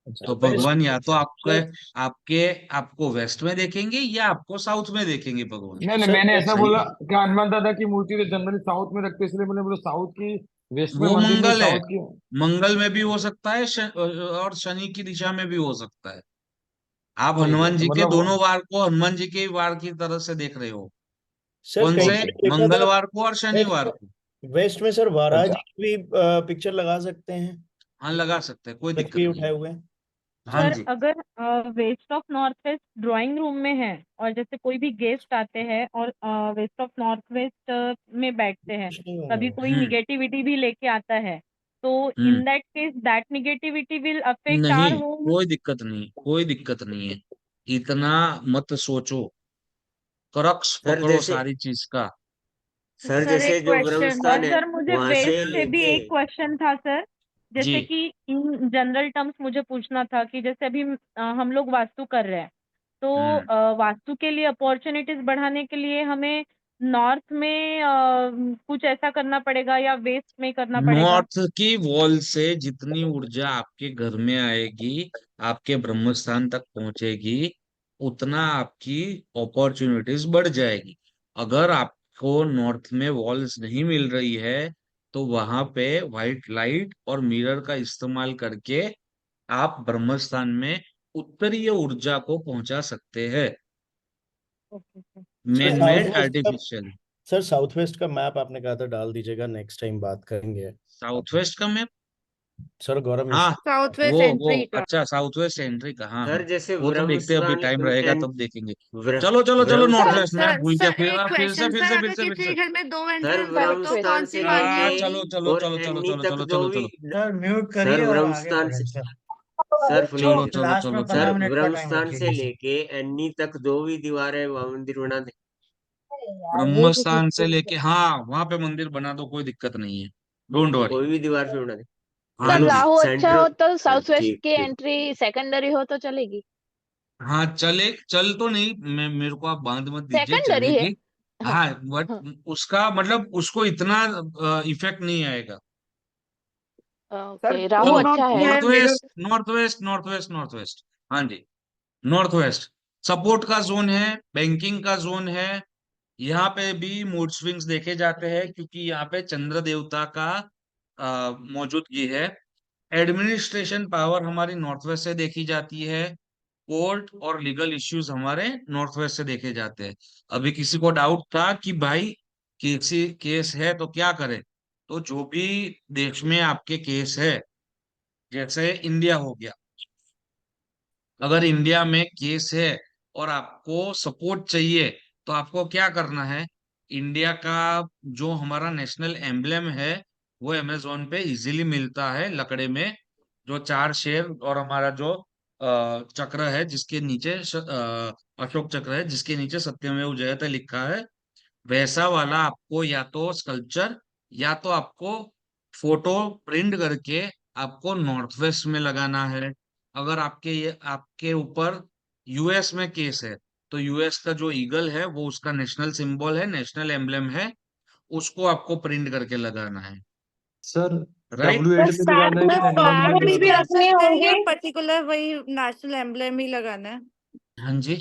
M: अच्छा।
B: तो
G: वेस्ट।
B: भगवान या तो आपके
G: सर
B: आपके आपको वेस्ट में देखेंगे या आपको साउथ में देखेंगे भगवान।
M: नहीं नहीं,
G: सर
M: मैंने ऐसा
G: वेस्ट।
M: बोला कि हनुमान दादा की मूर्ति तो जनरली साउथ में रखते हैं, इसलिए मैंने बोला साउथ की वेस्ट में
B: वो
M: मंदिर में
B: मंगल है,
M: साउथ की।
B: मंगल में भी हो सकता है, और शनि की दिशा में भी हो सकता है। आप
M: ठीक है,
B: हनुमान
M: तो
B: जी के दोनों
M: मतलब
B: वार को हनुमान जी के वार की तरह से देख रहे हो।
G: सर
B: कौन
G: कहीं
B: से?
G: मैंने देखा था
B: मंगलवार को और
G: वेस्ट
B: शनिवार
G: में।
B: को।
G: वेस्ट में सर वाराह
M: अच्छा।
G: जी की भी पिक्चर लगा सकते हैं।
B: हाँ, लगा सकते हैं, कोई दिक्कत
G: तस्वीर
B: नहीं
G: उठाए
B: है।
G: हुए।
B: हाँ
D: सर
B: जी।
D: अगर west of north west drawing room में है और जैसे कोई भी गेस्ट आते हैं और वेस्ट ऑफ नॉर्थ वेस्ट में बैठते हैं,
G: कुछ नहीं होने
D: कभी
G: वाला।
D: कोई निगेटिविटी भी लेके आता है, तो
B: hmm.
D: In that case that negativity will affect
B: नहीं,
D: आवर होम।
B: कोई दिक्कत नहीं, कोई दिक्कत नहीं है। इतना मत सोचो, क्रक्स
K: सर
B: पकड़ो
K: जैसे
B: सारी चीज का।
K: सर
D: सर एक
K: जैसे जो ब्रह्म
D: क्वेश्चन, और
K: स्थान है
D: सर मुझे
K: वहां
D: वेस्ट
K: से
D: से भी
K: लेके।
D: एक क्वेश्चन था सर।
B: जी।
D: जैसे कि इन जनरल टर्म्स मुझे पूछना था कि जैसे अभी हम लोग वास्तु कर रहे हैं, तो
B: हम्म।
D: वास्तु के लिए अपॉर्चुनिटीज बढ़ाने के लिए हमें नॉर्थ में कुछ ऐसा करना पड़ेगा या वेस्ट में करना पड़ेगा?
B: नॉर्थ की वॉल से जितनी ऊर्जा आपके घर में आएगी, आपके ब्रह्म स्थान तक पहुंचेगी, उतना आपकी अपॉर्चुनिटीज बढ़ जाएगी। अगर आपको नॉर्थ में वॉल्स नहीं मिल रही है, तो वहां पे व्हाइट लाइट और मिरर का इस्तेमाल करके आप ब्रह्म स्थान में उत्तरीय ऊर्जा को पहुंचा सकते हैं,
D: okay sir.
G: Sir
B: man
G: south
B: made
G: west का।
B: आर्टिफिशियल।
G: सर साउथ वेस्ट का मैप आपने कहा था डाल दीजिएगा, नेक्स्ट टाइम बात करेंगे।
B: साउथ वेस्ट का मैप?
G: सर गौरव
B: हाँ,
G: मिश्रा।
I: साउथ
B: वो
I: वेस्ट
B: वो
I: एंट्री का।
B: अच्छा, साउथ वेस्ट एंट्री का, हाँ
K: सर
B: हाँ।
K: जैसे
B: वो तो
K: ब्रह्म
B: देखते हैं, अभी
K: स्थान
B: टाइम रहेगा तब देखेंगे। चलो चलो चलो,
K: ब्रह्म
B: नॉर्थ
I: सर
K: स्थान।
B: वेस्ट मैप
I: सर
B: भूल गया,
I: सर
B: फिर
I: एक
B: फिर से
I: क्वेश्चन
B: फिर
I: सर,
B: से फिर
I: अगर
B: से फिर
I: किसी
B: से।
I: घर में दो
K: सर
I: एंट्रेंस हो
K: ब्रह्म
I: तो
K: स्थान
I: कौन सी
K: से
I: मानी
K: लेके
B: चलो
I: जाएगी?
B: चलो
K: और
B: चलो चलो
K: एनी
B: चलो
K: तक
B: चलो
K: जो
B: चलो
K: भी।
B: चलो
C: सर म्यूट
K: सर
C: करिए और
K: ब्रह्म
C: आगे
K: स्थान से।
C: बढ़िए सर।
K: सर
B: चलो
K: सुनिए।
B: चलो
C: लास्ट
B: चलो
C: में
B: चलो।
K: सर
C: 15 मिनट का
K: ब्रह्म
C: टाइम
K: स्थान से
C: रखिएगा सर।
K: लेके एनी तक जो भी दीवार है वहां मंदिर बना दे।
B: ब्रह्म स्थान से लेके, हाँ वहां पे मंदिर बना दो, कोई दिक्कत नहीं है, डोंट वरी।
K: कोई भी दीवार पे बना दे।
B: हाँ
P: सर
K: मतलब
B: जी।
P: राहु अच्छा
K: सेंटर।
P: हो तो
K: हाँ,
P: साउथ वेस्ट
K: ठीक
P: की
K: ठीक।
P: एंट्री सेकेंडरी हो तो चलेगी?
B: हाँ चले, चल तो नहीं, मैं मेरे को आप बांध मत दीजिए,
P: सेकेंडरी है।
B: चलेगी।
P: हाँ
B: हाँ, बट
P: हाँ।
B: उसका मतलब उसको इतना इफेक्ट नहीं आएगा।
F: सर
P: ओके, राहु
F: टू
B: चलो,
F: नॉट
P: अच्छा
F: थ्री
P: है।
B: नॉर्थ
F: है middle.
B: West north west north west north west. हाँ जी, नॉर्थ वेस्ट। सपोर्ट का जोन है, बैंकिंग का जोन है, यहाँ पे भी मूड स्विंग्स देखे जाते हैं क्योंकि यहाँ पे चंद्र देवता का मौजूदगी है। एडमिनिस्ट्रेशन पावर हमारी नॉर्थ वेस्ट से देखी जाती है। कोर्ट और लीगल इश्यूज हमारे नॉर्थ वेस्ट से देखे जाते हैं। अभी किसी को डाउट था कि भाई किसी केस है तो क्या करें, तो जो भी देश में आपके केस है, जैसे इंडिया हो गया, अगर इंडिया में केस है और आपको सपोर्ट चाहिए तो आपको क्या करना है, इंडिया का जो हमारा नेशनल एम्बलम है वो अमेजोन पे इजीली मिलता है लकड़े में, जो 4 शेर और हमारा जो चक्र है जिसके नीचे अशोक चक्र है जिसके नीचे सत्यमेव जयते लिखा है, वैसा वाला आपको या तो स्कल्पचर या तो आपको फोटो प्रिंट करके आपको नॉर्थ वेस्ट में लगाना है। अगर आपके ऊपर यूएस में केस है तो यूएस का जो ईगल है वो उसका नेशनल सिंबल है, नेशनल एम्बलम है, उसको आपको प्रिंट करके लगाना है।
Q: सर
B: राइट,
Q: W8 में लगाना है कि N1 में
I: फ्लैग भी
Q: लगाना है?
I: रखने होंगे, पर्टिकुलर वही नेशनल एम्बलम ही लगाना है?
B: हाँ जी,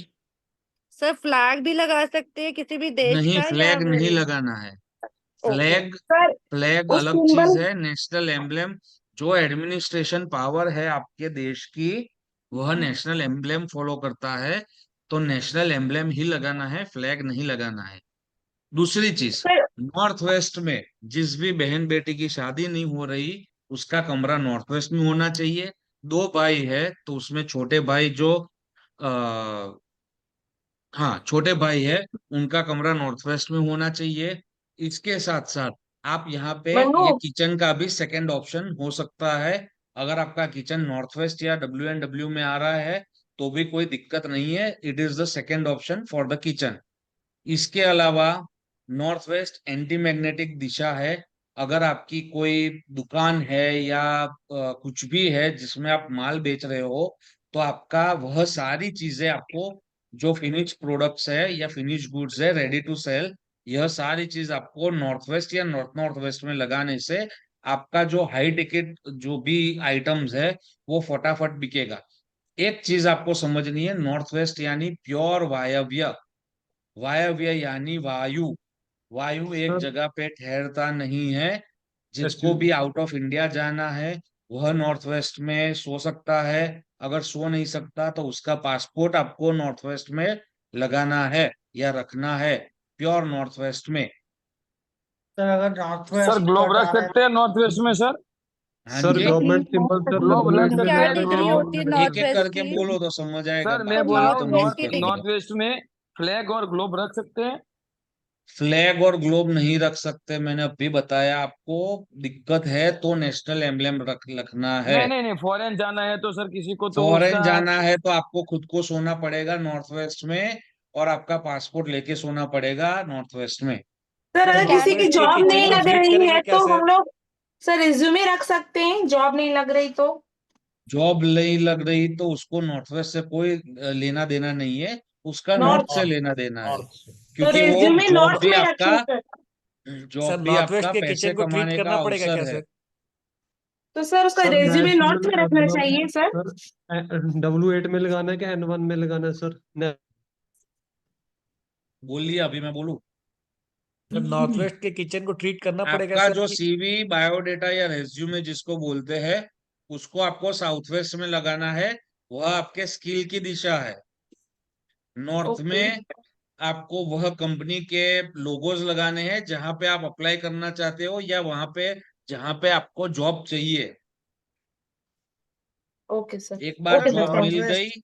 I: सर फ्लैग भी लगा सकते हैं किसी भी देश
B: नहीं
I: का, या
B: फ्लैग नहीं लगाना है।
I: ओके
B: फ्लैग
I: सर
B: फ्लैग
I: उस
B: अलग
I: सिंबल
B: चीज है, नेशनल एम्बलम जो एडमिनिस्ट्रेशन पावर है आपके देश की, वह नेशनल एम्बलम फॉलो करता है, तो नेशनल एम्बलम ही लगाना है, फ्लैग नहीं लगाना है। दूसरी चीज, नॉर्थ वेस्ट में जिस भी बहन बेटी की शादी नहीं हो रही उसका कमरा नॉर्थ वेस्ट में होना चाहिए। 2 भाई है तो उसमें छोटे भाई जो हाँ छोटे भाई है उनका कमरा नॉर्थ वेस्ट में होना चाहिए। इसके साथ साथ आप यहाँ पे ये किचन का भी सेकंड ऑप्शन हो सकता है। अगर आपका किचन नॉर्थ वेस्ट या WNW में आ रहा है तो भी कोई दिक्कत नहीं है, it is the second option for the kitchen. इसके अलावा नॉर्थ वेस्ट एंटी मैग्नेटिक दिशा है। अगर आपकी कोई दुकान है या कुछ भी है जिसमें आप माल बेच रहे हो तो आपका वह सारी चीजें आपको जो फिनिश प्रोडक्ट्स है या फिनिश गुड्स है रेडी टू सेल, यह सारी चीज आपको नॉर्थ वेस्ट या नॉर्थ नॉर्थ वेस्ट में लगाने से आपका जो हाई टिकट जो भी आइटम्स है वो फटाफट बिकेगा। एक चीज आपको समझनी है, नॉर्थ वेस्ट यानी प्योर वायव्य। वायव्य यानी वायु, वायु एक जगह पे ठहरता नहीं है। जिसको भी आउट ऑफ इंडिया जाना है वह नॉर्थ वेस्ट में सो सकता है, अगर सो नहीं सकता तो उसका पासपोर्ट आपको नॉर्थ वेस्ट में लगाना है या रखना है, प्योर नॉर्थ वेस्ट में।
C: सर अगर north
M: sir
C: west
M: globe
C: cut
M: रख
C: आ रहा
M: सकते हैं नॉर्थ वेस्ट में सर?
B: हाँ
Q: sir
B: ji,
Q: government symbol sir
M: globe रख
Q: W8 में
M: सकते
I: क्या
M: हैं
I: डिग्री
M: ग्लोब?
I: होती है
B: एक
I: नॉर्थ
B: एक
I: वेस्ट
B: करके
I: की?
B: बोलो तो समझ आएगा,
M: सर
B: बात
M: मैं बोल रहा हूँ
B: तो
I: नॉर्थ वेस्ट
B: म्यूट
I: की
B: कर दो।
M: नॉर्थ
I: डिग्री
M: वेस्ट में फ्लैग और ग्लोब रख सकते हैं?
B: फ्लैग और ग्लोब नहीं रख सकते, मैंने अभी बताया आपको। दिक्कत है तो नेशनल एम्बलम रखना है।
M: नहीं नहीं नहीं, फॉरेन जाना है तो सर किसी को तो
B: फॉरेन
M: उसका
B: जाना है तो आपको खुद को सोना पड़ेगा नॉर्थ वेस्ट में, और आपका पासपोर्ट लेके सोना पड़ेगा नॉर्थ वेस्ट में।
R: सर अगर
N: नॉर्थ
R: किसी की
N: वेस्ट के
R: जॉब
N: किचन
R: नहीं
N: को
R: लग
N: ट्रीट
R: रही
N: करेंगे
R: है तो
N: कैसे?
R: हम लोग सर रिज्यूमे रख सकते हैं, जॉब नहीं लग रही तो?
B: जॉब नहीं लग रही तो उसको नॉर्थ वेस्ट से कोई लेना देना नहीं है, उसका नॉर्थ
R: नॉर्थ
B: से लेना देना है,
R: तो
B: क्योंकि वो
R: रिज्यूमे नॉर्थ में रखें सर।
N: सर
B: जॉब भी
N: नॉर्थ वेस्ट
B: आपका
N: के
B: पैसे
N: किचन को ट्रीट
B: कमाने का
N: करना पड़ेगा
B: अवसर
N: क्या
B: है।
N: सर?
R: तो सर उसका
Q: सर
R: रिज्यूमे नॉर्थ
Q: नेशनल
R: में रखना चाहिए सर।
Q: सर W8 में लगाना है कि N1 में लगाना है सर?
B: बोलिए, अभी मैं बोलूं?
N: सर नॉर्थ वेस्ट के किचन को ट्रीट करना पड़ेगा
B: आपका
N: सर
B: जो
N: कि
B: CV बायोडेटा या रेज्यूमे जिसको बोलते हैं उसको आपको साउथ वेस्ट में लगाना है। वह आपके स्किल की दिशा है। नॉर्थ
R: ओके
B: में आपको वह कंपनी के लोगोज लगाने हैं जहां पे आप अप्लाई करना चाहते हो या वहां पे जहां पे आपको जॉब चाहिए।
R: Okay sir.
B: एक बार
R: ओके
B: जॉब
R: सर,
C: नॉर्थ
B: मिल गई।
C: वेस्ट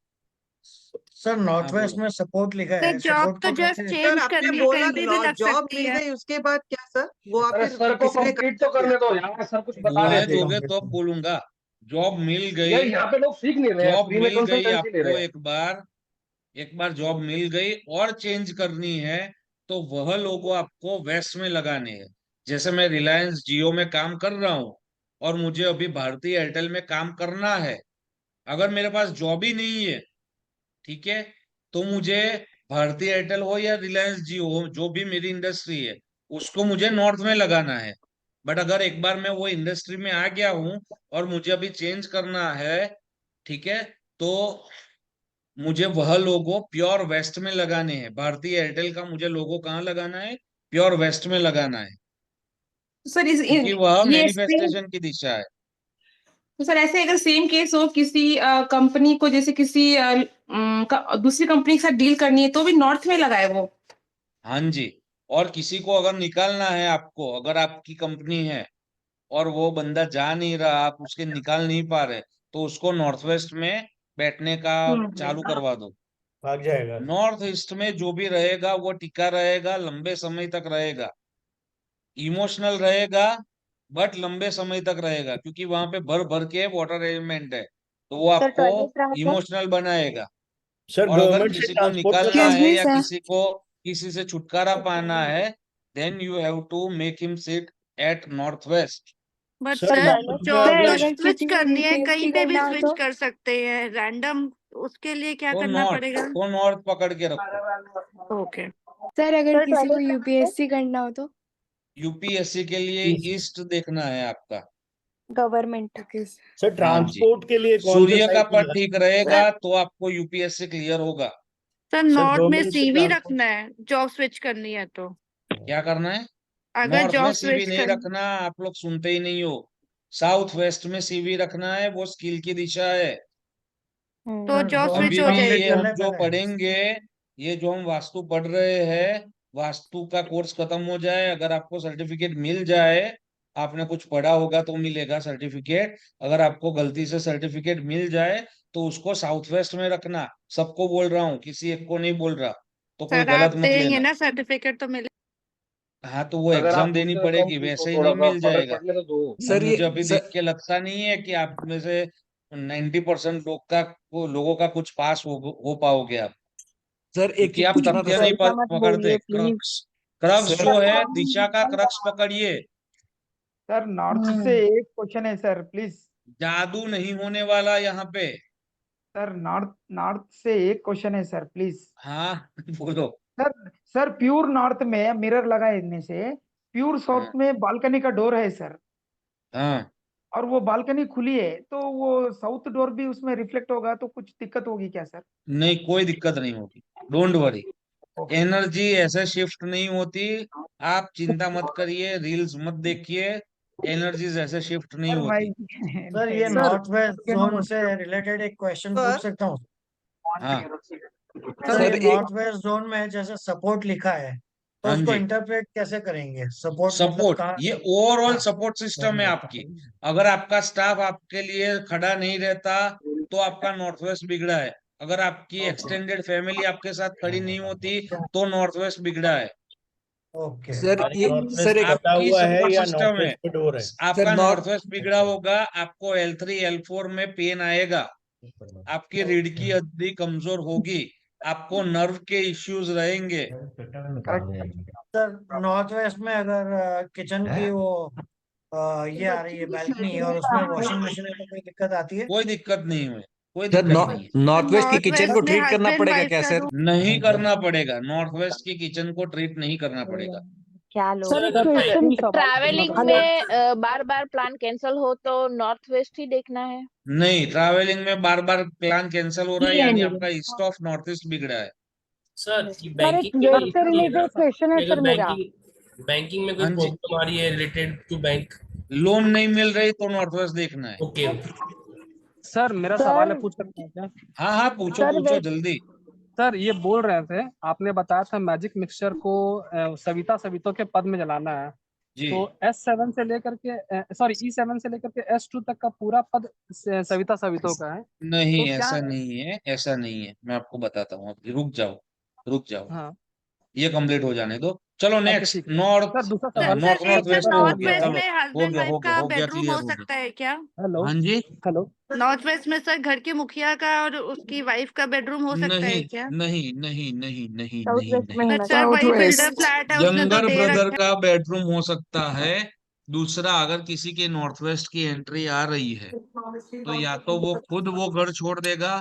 C: सर नॉर्थ
B: हाँ
C: वेस्ट
B: बोलो।
C: में सपोर्ट लिखा
I: सर
C: है,
I: जॉब
C: सपोर्ट
I: तो
C: को
I: जस्ट
C: कैसे?
A: सर
I: चेंज
A: आपने
I: करनी है,
A: बोला
I: कहीं भी लग
A: जॉब
I: सकती
A: मिल
I: है।
A: गई उसके बाद क्या सर, वो आप
E: अरे
A: फिर
E: सर को
A: किस लिए
E: कंप्लीट
A: करते
E: तो
A: हो फिर?
E: करने दो, यहाँ सर कुछ बता रहे
B: बोलने
E: थे।
B: दोगे तो अब बोलूंगा। जॉब मिल
E: ये
B: गई,
E: यहाँ पे लोग सीख नहीं रहे हैं,
B: जॉब
E: फ्री में
B: मिल गई
E: कंसल्टेंसी ले रहे
B: आपको,
E: हैं।
B: एक बार जॉब मिल गई और चेंज करनी है तो वह लोगो आपको वेस्ट में लगाने हैं। जैसे मैं रिलायंस जियो में काम कर रहा हूँ और मुझे अभी भारतीय एयरटेल में काम करना है, अगर मेरे पास जॉब ही नहीं है, ठीक है, तो मुझे भारतीय एयरटेल हो या रिलायंस जियो हो, जो भी मेरी इंडस्ट्री है, उसको मुझे नॉर्थ में लगाना है। बट अगर एक बार मैं वो इंडस्ट्री में आ गया हूं और मुझे अभी चेंज करना है, ठीक है, तो मुझे वह लोगो प्योर वेस्ट में लगाने हैं। भारतीय एयरटेल का मुझे लोगो कहाँ लगाना है? प्योर वेस्ट में लगाना है,
R: सर
B: क्योंकि वह
R: ये सेम,
B: मैनिफेस्टेशन की दिशा है।
R: तो सर ऐसे अगर सेम केस हो किसी कंपनी को, जैसे किसी दूसरी कंपनी के साथ डील करनी है तो भी नॉर्थ में लगाए वो?
B: हाँ जी। और किसी को अगर निकालना है आपको, अगर आपकी कंपनी है और वो बंदा जा नहीं रहा, आप उसके निकाल नहीं पा रहे, तो उसको नॉर्थ वेस्ट में बैठने का चालू करवा दो।
G: भाग जाएगा।
B: नॉर्थ ईस्ट में जो भी रहेगा वो टिका रहेगा, लंबे समय तक रहेगा। इमोशनल रहेगा बट लंबे समय तक रहेगा, क्योंकि वहां पे भर भर के वाटर एलिमेंट है, तो वो
H: सर
B: आपको
H: टॉयलेट रहा तो?
B: इमोशनल बनाएगा।
G: सर
B: और अगर
G: गवर्नमेंट से
B: किसी को
G: ट्रांसपोर्ट का
B: निकालना
H: एक्सक्यूज
B: है
H: मी
B: या
H: सर।
B: किसी से छुटकारा पाना है, then you have to make him sit at north west.
I: But
G: sir
I: sir
G: north में
I: जॉब
H: सर
I: तो
G: अगर
H: अगर
I: स्विच
H: किसी को
I: करनी है, कहीं
H: यूपीएससी
I: पे भी
H: करना हो
I: स्विच
H: तो?
I: कर सकते हैं रैंडम, उसके लिए क्या
B: तो
I: करना पड़ेगा?
B: नॉर्थ पकड़ के रखो।
I: ओके।
H: सर अगर
D: सर
H: किसी को
D: टॉयलेट कहाँ पे?
H: यूपीएससी करना हो तो?
B: यूपीएससी के लिए ईस्ट देखना है आपका।
D: गवर्नमेंट।
H: ओके
G: सर
B: हाँ जी।
G: ट्रांसपोर्ट के लिए कौन सा
B: सूर्य का
G: साइट
B: पथ ठीक रहेगा
I: सर
B: तो आपको यूपीएससी क्लियर होगा।
I: सर
G: सर
I: नॉर्थ में
G: गवर्नमेंट से
I: सीवी
G: ट्रांसपोर्ट
I: रखना है, जॉब स्विच करनी है तो?
B: क्या करना है?
I: अगर
B: नॉर्थ में
I: जॉब
B: सीवी
I: स्विच
B: नहीं
I: कर,
B: रखना, आप लोग सुनते ही नहीं हो। साउथ वेस्ट में सीवी रखना है, वो स्किल की दिशा है।
I: तो
C: सर
I: जॉब
C: जोन
I: स्विच
B: अभी
I: हो
B: भी
C: कंप्लीट
B: ये
I: जाएगी?
C: कर
B: हम
C: ले
B: जो
C: पहले।
B: पढ़ेंगे, ये जो हम वास्तु पढ़ रहे हैं, वास्तु का कोर्स खत्म हो जाए, अगर आपको सर्टिफिकेट मिल जाए, आपने कुछ पढ़ा होगा तो मिलेगा सर्टिफिकेट। अगर आपको गलती से सर्टिफिकेट मिल जाए तो उसको साउथ वेस्ट में रखना। सबको बोल रहा हूँ, किसी एक को नहीं बोल रहा, तो कोई
I: सर आप
B: गलत मत
I: देंगे
B: लेना।
I: ना सर्टिफिकेट तो मिले?
B: हाँ, तो वो
E: अगर आप
B: एग्जाम देनी
E: उससे कम
B: पड़ेगी,
E: पूछो,
B: वैसे ही
E: थोड़ा
B: नहीं
E: सा
B: मिल जाएगा।
E: पढ़ने तो दो।
B: और
N: सर ये
B: मुझे अभी
N: सर
B: देख के लगता नहीं है कि आप में से 90% लोगों का कुछ पास हो पाओगे आप,
N: सर एक
B: क्योंकि
N: चीज
B: आप
N: पूछना था
B: तथ्य
N: सर।
B: नहीं
D: ऐसा मत
B: पकड़ते।
D: बोलिए प्लीज।
B: क्रक्स
N: सर
B: जो है, दिशा का क्रक्स पकड़िए।
F: सर नॉर्थ से एक क्वेश्चन है सर प्लीज।
B: जादू नहीं होने वाला यहाँ पे।
F: सर नॉर्थ नॉर्थ से एक क्वेश्चन है सर प्लीज।
B: हाँ बोलो।
F: सर सर प्योर नॉर्थ में मिरर लगाने से प्योर
B: हाँ
F: साउथ में बालकनी का डोर है सर,
B: हाँ,
F: और वो बालकनी खुली है तो वो साउथ डोर भी उसमें रिफ्लेक्ट होगा तो कुछ दिक्कत होगी क्या सर?
B: नहीं कोई दिक्कत नहीं होगी, डोंट वरी।
F: ओके।
B: एनर्जी ऐसे शिफ्ट नहीं होती, आप चिंता मत करिए, रील्स मत देखिए। एनर्जीज ऐसे शिफ्ट नहीं
F: सर
B: होती।
F: भाई
C: सर ये
F: सर
C: नॉर्थ वेस्ट जोन से रिलेटेड एक क्वेश्चन पूछ
A: सर
C: सकता हूँ?
B: हाँ
C: सर
N: सर
C: ये
N: एक
C: नॉर्थ वेस्ट जोन में जैसे सपोर्ट लिखा है तो
B: हाँ
C: उसको
B: जी।
C: इंटरप्रेट कैसे करेंगे? सपोर्ट मतलब
B: सपोर्ट,
C: कहाँ?
B: ये ओवरऑल
C: हाँ।
B: सपोर्ट सिस्टम है आपकी। अगर आपका स्टाफ आपके लिए खड़ा नहीं रहता, तो आपका नॉर्थ वेस्ट बिगड़ा है। अगर आपकी एक्सटेंडेड फैमिली आपके साथ खड़ी नहीं होती, तो नॉर्थ वेस्ट बिगड़ा है।
C: ओके।
N: सर
G: यानी
N: ये
G: नॉर्थ
N: सर
G: वेस्ट
N: एक
G: कटा
B: आपकी
G: हुआ है
B: सपोर्ट
G: या नॉर्थ
B: सिस्टम है।
G: वेस्ट पे डोर है?
N: सर
B: आपका
N: नॉर्थ
B: नॉर्थ वेस्ट बिगड़ा होगा, आपको L3 L4 में पेन आएगा, आपकी रीढ़ की हड्डी कमजोर होगी, आपको नर्व के इश्यूज रहेंगे।
C: सर नॉर्थ वेस्ट में अगर किचन की वो ये आ रही है बैल्कनी और उसमें वॉशिंग मशीन है तो कोई दिक्कत आती है?
B: कोई दिक्कत नहीं हुई, कोई
N: सर
B: दिक्कत नहीं है।
N: नॉर्थ वेस्ट की
I: नॉर्थ
N: किचन
I: वेस्ट
N: को
I: में
N: ट्रीट करना
I: हस्बैंड
N: पड़ेगा
I: वाइफ
N: क्या
I: का
N: सर?
I: रूम?
B: नहीं करना पड़ेगा, नॉर्थ वेस्ट की किचन को ट्रीट नहीं करना पड़ेगा।
D: क्या लोग
P: सर
D: एक क्वेश्चन सवाल
P: ट्रैवलिंग
D: हेलो
P: में बार बार प्लान कैंसिल हो तो नॉर्थ वेस्ट ही देखना है?
B: नहीं, ट्रैवलिंग में बार बार प्लान कैंसिल हो रहा है, यानी आपका ईस्ट ऑफ नॉर्थ ईस्ट बिगड़ा है।
S: सर ये
D: सर एक
S: बैंकिंग में
D: वेब
S: भी
D: से
S: इसी है ना
D: रिलेटेड क्वेश्चन है
S: कि अगर
D: सर मेरा।
S: बैंकिंग में कोई
B: हाँ जी,
S: प्रॉब्लम आ रही है रिलेटेड टू बैंक?
B: लोन नहीं मिल रही तो नॉर्थ वेस्ट देखना है।
S: ओके।
Q: सर मेरा सवाल
D: सर
Q: है, पूछ सकते हैं क्या?
B: हाँ हाँ, पूछो
D: सर
B: पूछो जल्दी।
Q: सर ये बोल रहे थे, आपने बताया था मैजिक मिक्सचर को सविता सवितो के पद में जलाना है,
B: जी
Q: तो S7 से लेकर के सॉरी E7 से लेकर के S2 तक का पूरा पद सविता सवितो का है,
B: नहीं,
Q: तो क्या?
B: ऐसा नहीं है, ऐसा नहीं है, मैं आपको बताता हूँ। अभी रुक जाओ, रुक जाओ,
Q: हाँ
B: ये कंप्लीट हो जाने दो। चलो
Q: ओके
B: नेक्स्ट,
Q: ठीक है।
B: नॉर्थ
Q: सर दूसरा
I: सर
Q: सवाल।
B: नॉर्थ
I: सर
B: नॉर्थ
I: एक सर
B: वेस्ट पे हो
I: नॉर्थ
B: गया,
I: वेस्ट
B: चलो
I: में
B: हो
I: हस्बैंड
B: गया
I: वाइफ
B: हो गया
I: का
B: हो गया,
I: बेडरूम
B: क्लियर
I: हो
B: हो गया।
I: सकता है क्या?
Q: हेलो
B: हाँ जी।
Q: हेलो।
I: नॉर्थ वेस्ट में सर घर के मुखिया का और उसकी वाइफ का बेडरूम हो सकता है
B: नहीं
I: क्या?
B: नहीं नहीं नहीं नहीं
D: साउथ
B: नहीं
D: वेस्ट में
B: नहीं,
D: होना
I: बट सर
D: चाहिए।
I: वही बिल्डर फ्लैट है, उसने तो
B: यंगर
I: दे
B: ब्रदर
I: रखा
B: का बेडरूम हो सकता है। दूसरा, अगर किसी के नॉर्थ वेस्ट की एंट्री आ रही है, तो या तो वो खुद वो घर छोड़ देगा,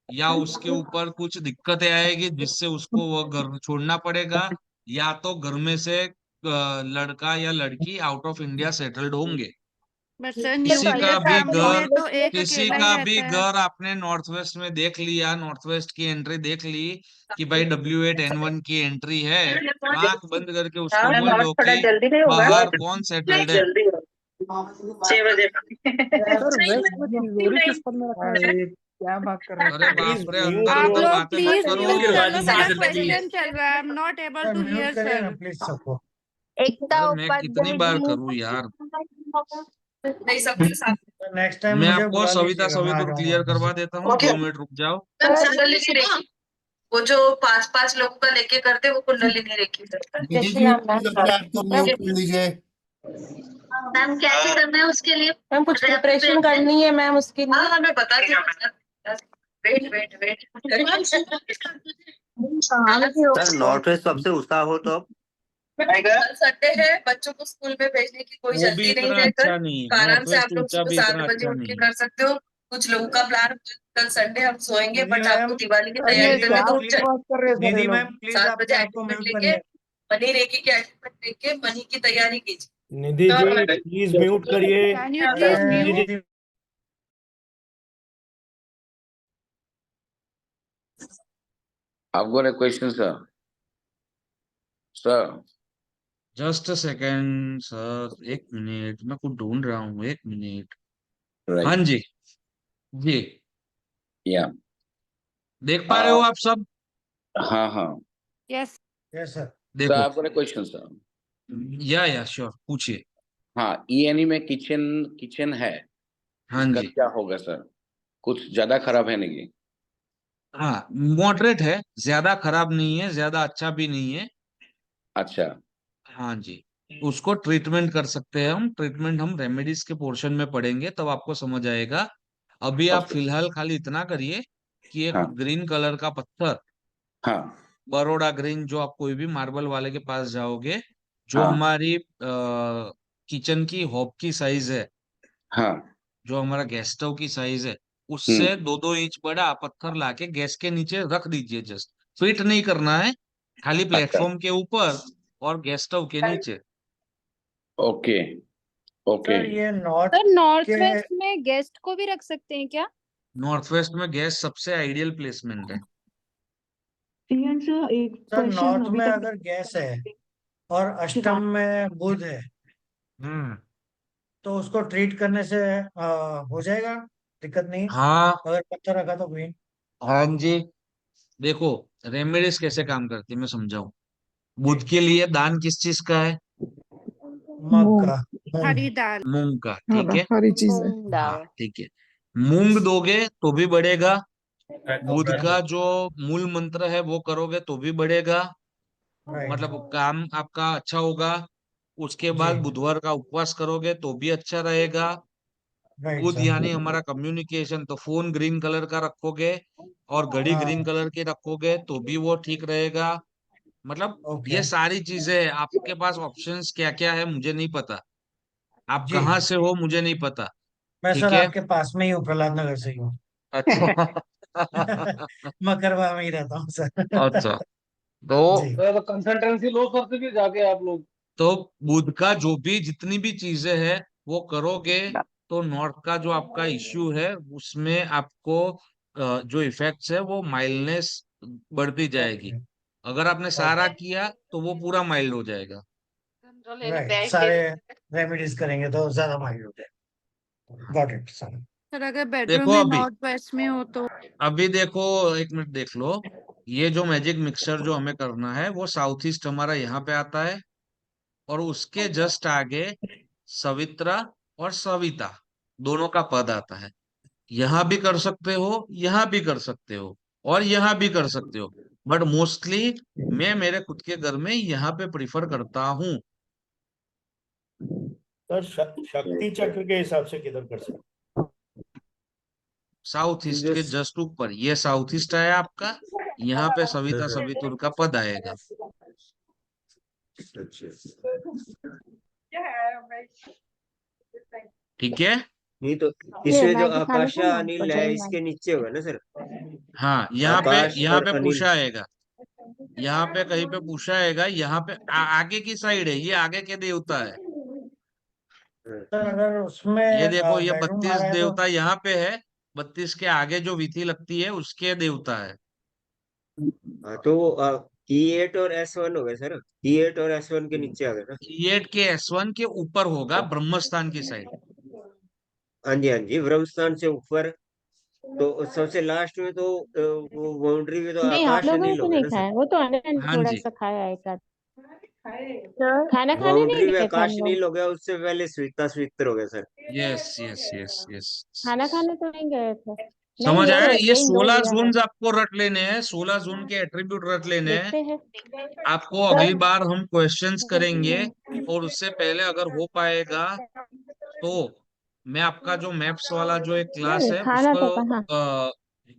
B: या उसके ऊपर कुछ दिक्कतें आएगी जिससे उसको वो घर छोड़ना पड़ेगा, या तो घर में से लड़का या लड़की आउट ऑफ इंडिया सेटल्ड होंगे।
I: बट सर
B: किसी का
I: न्यूक्लियर
B: भी
I: फैमिली
B: घर
I: में तो एक
B: किसी
I: अकेला
B: का
I: ही
B: भी
I: रहता है।
B: घर आपने नॉर्थ वेस्ट में देख लिया, नॉर्थ वेस्ट की एंट्री देख ली कि भाई W8N1 की एंट्री है, आंख बंद करके उसको बोल दो
R: थोड़ा
B: कि
R: जल्दी नहीं होगा
B: बाहर कौन सेटल्ड है।
R: जल्दी 6 बजे
Q: सर वेस्ट में तिजोरी किस पद में रखा है?
F: ये क्या बात कर रहे
B: अरे
F: हैं?
B: बाप रे,
G: म्यूट
B: अंदर
I: आप
B: अंदर
I: लोग
B: बातें मत
I: प्लीज
B: करो।
I: म्यूट कर लो, मेरा
S: सर, please।
I: क्वेश्चन चल रहा है। I am not able
C: sir
I: to
C: mute
I: here
C: करिए ना
I: सर।
C: प्लीज सबको।
H: एकता
B: अरे मैं कितनी
H: उपाध्याय
B: बार
H: जी।
B: करूं यार।
R: नहीं सबके साथ
C: नेक्स्ट टाइम
B: मैं
C: मुझे
B: आपको
C: बुला
B: सविता
C: लीजिएगा, मैं आ
B: सवितुर क्लियर
C: जाऊंगा।
B: करवा देता हूँ, 2 मिनट रुक जाओ।
R: कुंडली नहीं रेखी वो जो 5-5 लोगों का लेके करते वो कुंडली नहीं रेखी
O: निधि जी अपने आप को म्यूट कर लीजिए।
R: मैम कैसे करना है उसके लिए? मैम कुछ प्रिपरेशन करनी है मैम उसके लिए। हाँ मैं बताती हूँ। वेट
K: सर नॉर्थ वेस्ट सबसे उत्साह हो तो अब
R: कल संडे है, बच्चों को स्कूल में भेजने की कोई
B: वो भी
R: जल्दी नहीं
B: इतना
R: है कल।
B: अच्छा नहीं है,
R: आराम
B: नॉर्थ
R: से
B: वेस्ट
R: आप लोग
B: ऊंचा
R: सुबह
B: भी
R: 7
B: इतना
R: बजे
B: अच्छा
R: उठ के
B: नहीं है।
R: कर सकते हो। कुछ लोगों का प्लान कल संडे हम सोएंगे,
C: निधि
R: बट आपको
C: मैम,
R: दिवाली की
F: सर ये
R: तैयारी
C: निधि
R: करने
F: क्या
R: तो
C: मैम
R: उठ जाए।
F: बात कर रहे हैं सर ये
C: निधि
F: लोग?
C: मैम प्लीज
R: 7 बजे
C: अपने आप को
R: एडमिट
C: म्यूट
R: लेके
C: करिए।
R: मनी रेकी के एडमिट लेके मनी की तैयारी कीजिए।
G: निधि जी प्लीज म्यूट करिए।
I: कैन यू
C: अरे
I: please mute?
C: Nidhi
T: I've got a question, sir. Sir,
B: just a second sir, 1 minute, मैं कुछ ढूंढ रहा हूँ, 1 मिनट। हाँ
T: right.
B: जी जी,
T: Yeah.
B: देख पा रहे हो आप सब?
T: हाँ।
I: Yes
C: yes sir.
T: Sir,
B: देखो,
T: I've got a question, sir.
B: या श्योर, पूछिए।
T: हाँ, E&E में किचन है,
B: हाँ
T: इसका
B: जी,
T: क्या होगा सर? कुछ ज्यादा खराब है नहीं?
B: हाँ मॉडरेट है, ज्यादा खराब नहीं है, ज्यादा अच्छा भी नहीं है।
T: अच्छा।
B: हाँ जी, उसको ट्रीटमेंट कर सकते हैं हम। ट्रीटमेंट हम रेमेडीज के पोर्शन में पढ़ेंगे तब आपको समझ आएगा। अभी आप
T: ओके।
B: फिलहाल खाली इतना करिए कि एक
T: हाँ
B: ग्रीन कलर का पत्थर,
T: हाँ
B: बरोडा ग्रीन, जो आप कोई भी मार्बल वाले के पास जाओगे, जो
T: हाँ
B: हमारी किचन की हॉब की साइज है,
T: हाँ।
B: जो हमारा गैस स्टोव की साइज है,
T: हम्म।
B: उससे 2-2 इंच बड़ा पत्थर लाके गैस के नीचे रख दीजिए। जस्ट फिट नहीं करना है, खाली
T: अच्छा।
B: प्लेटफॉर्म के ऊपर और गैस स्टोव के नीचे।
T: Okay okay.
C: सर ये नॉर्थ
U: सर नॉर्थ
C: के
U: वेस्ट में गेस्ट को भी रख सकते हैं क्या?
B: नॉर्थ वेस्ट में गैस सबसे आइडियल प्लेसमेंट है।
L: सर एक
C: सर
L: क्वेश्चन
C: नॉर्थ
L: अभी
C: में
L: तक
C: अगर गैस है और अष्टम में बुध है
B: हम्म,
C: तो उसको ट्रीट करने से हो जाएगा, दिक्कत नहीं।
B: हाँ
C: अगर पत्थर रखा तो ग्रीन।
B: हाँ जी, देखो रेमेडीज कैसे काम करती है मैं समझाऊं। बुध
C: जी,
B: के लिए दान किस चीज का है?
C: मग
F: मूंग।
C: का मूंग।
I: हरी दाल।
B: मूंग का,
F: हाँ
B: ठीक है।
F: हरी चीज है।
H: मूंग
B: हाँ
H: दाल।
B: ठीक है, मूंग दोगे तो भी बढ़ेगा। बुध
C: ओके
B: का जो मूल मंत्र है वो करोगे तो भी बढ़ेगा,
C: राइट।
B: मतलब काम आपका अच्छा होगा। उसके
C: जी
B: बाद बुधवार का उपवास करोगे तो भी अच्छा रहेगा।
C: राइट
B: बुध
C: सर।
B: यानी हमारा कम्युनिकेशन, तो फोन ग्रीन कलर का रखोगे और घड़ी ग्रीन
C: हाँ
B: कलर की रखोगे तो भी वो ठीक रहेगा। मतलब
C: ओके
B: ये सारी चीजें हैं। आपके पास ऑप्शंस क्या क्या है मुझे नहीं पता, आप
C: जी।
B: कहाँ से हो मुझे नहीं पता,
C: मैं
B: ठीक
C: सर
B: है।
C: आपके पास में ही हूँ, प्रहलाद नगर से ही हूँ।
B: अच्छा
C: मकरवा में ही रहता हूँ सर।
B: अच्छा, तो
C: जी
E: तो कंसल्टेंसी लो सर से भी जाके आप लोग।
B: तो बुध का जो भी जितनी भी चीजें हैं वो करोगे तो नॉर्थ का जो आपका इश्यू है उसमें आपको जो इफेक्ट्स है वो माइल्डनेस बढ़ती जाएगी।
C: ओके
B: अगर आपने सारा
C: ओके
B: किया तो वो पूरा माइल्ड हो जाएगा।
C: राइट, सारे रेमेडीज करेंगे तो ज्यादा माइल्ड हो जाए। Got it sir.
I: सर अगर बेडरूम
B: देखो
I: में
B: अभी
I: नॉर्थ वेस्ट में हो तो?
B: अभी देखो, 1 मिनट देख लो। ये जो मैजिक मिक्सचर जो हमें करना है वो साउथ ईस्ट हमारा यहाँ पे आता है, और उसके जस्ट आगे सवित्रा और सविता दोनों का पद आता है। यहाँ भी कर सकते हो, यहाँ भी कर सकते हो, और यहाँ भी कर सकते हो, बट मोस्टली मैं मेरे खुद के घर में यहाँ पे प्रिफर करता हूँ।
G: सर शक्ति चक्र के हिसाब से किधर कर सकते?
B: साउथ ईस्ट के
K: जस्ट
B: जस्ट ऊपर, ये साउथ ईस्ट है आपका, यहाँ पे सविता सवितुर का पद आएगा। ठीक है।
K: नहीं तो
H: ये
K: इसमें जो
H: मैगी खाने का
K: आकाशा
H: ना
K: अनिल है
H: बटरी
K: इसके
H: मैगी।
K: नीचे होगा ना सर?
B: हाँ
K: आकाश
B: यहाँ
K: और
B: पे
K: अनिल।
B: पूछा आएगा, यहाँ पे कहीं पे पूछा आएगा, यहाँ पे आगे की साइड है, ये आगे के देवता है।
C: सर अगर उसमें
B: ये देखो, ये
C: बेडरूम आ
B: 32
C: रहा है तो
B: देवता यहाँ पे है, 32 के आगे जो विधि लगती है उसके देवता है।
K: तो E8 और S1 हो गए सर, E8 और S1 के नीचे आ गए ना।
B: E8 के S1 के ऊपर होगा ब्रह्मस्थान की साइड।
K: हाँ जी हाँ जी, ब्रह्मस्थान से ऊपर। तो सबसे लास्ट में तो वो बाउंड्री में तो
P: नहीं, हम
K: आकाश
P: लोगों ने
K: अनिल
P: तो
K: हो गया
P: नहीं
K: ना सर।
P: खाया, वो तो अनिल
B: हाँ
P: थोड़ा
B: जी,
P: सा खाया एक आध। खाना खाने नहीं
K: बाउंड्री में
P: गए थे हम
K: आकाश
P: लोग,
K: अनिल हो गया, उससे पहले श्वेता स्वित्र हो गया sir.
B: Yes yes yes yes.
P: खाना खाने तो नहीं गए थे। नहीं,
B: समझ
P: ये
B: आया?
P: तो
B: ये
P: यही
B: 16
P: लिया है,
B: जोन्स आपको रट लेने हैं, 16 जोन के एट्रीब्यूट रट लेने हैं।
P: देखते हैं।
B: आपको अगली बार हम क्वेश्चंस करेंगे, और उससे पहले अगर हो पाएगा तो मैं आपका जो मैप्स वाला जो एक क्लास
P: नहीं,
B: है
P: खाना
B: उसको
P: तो कहाँ।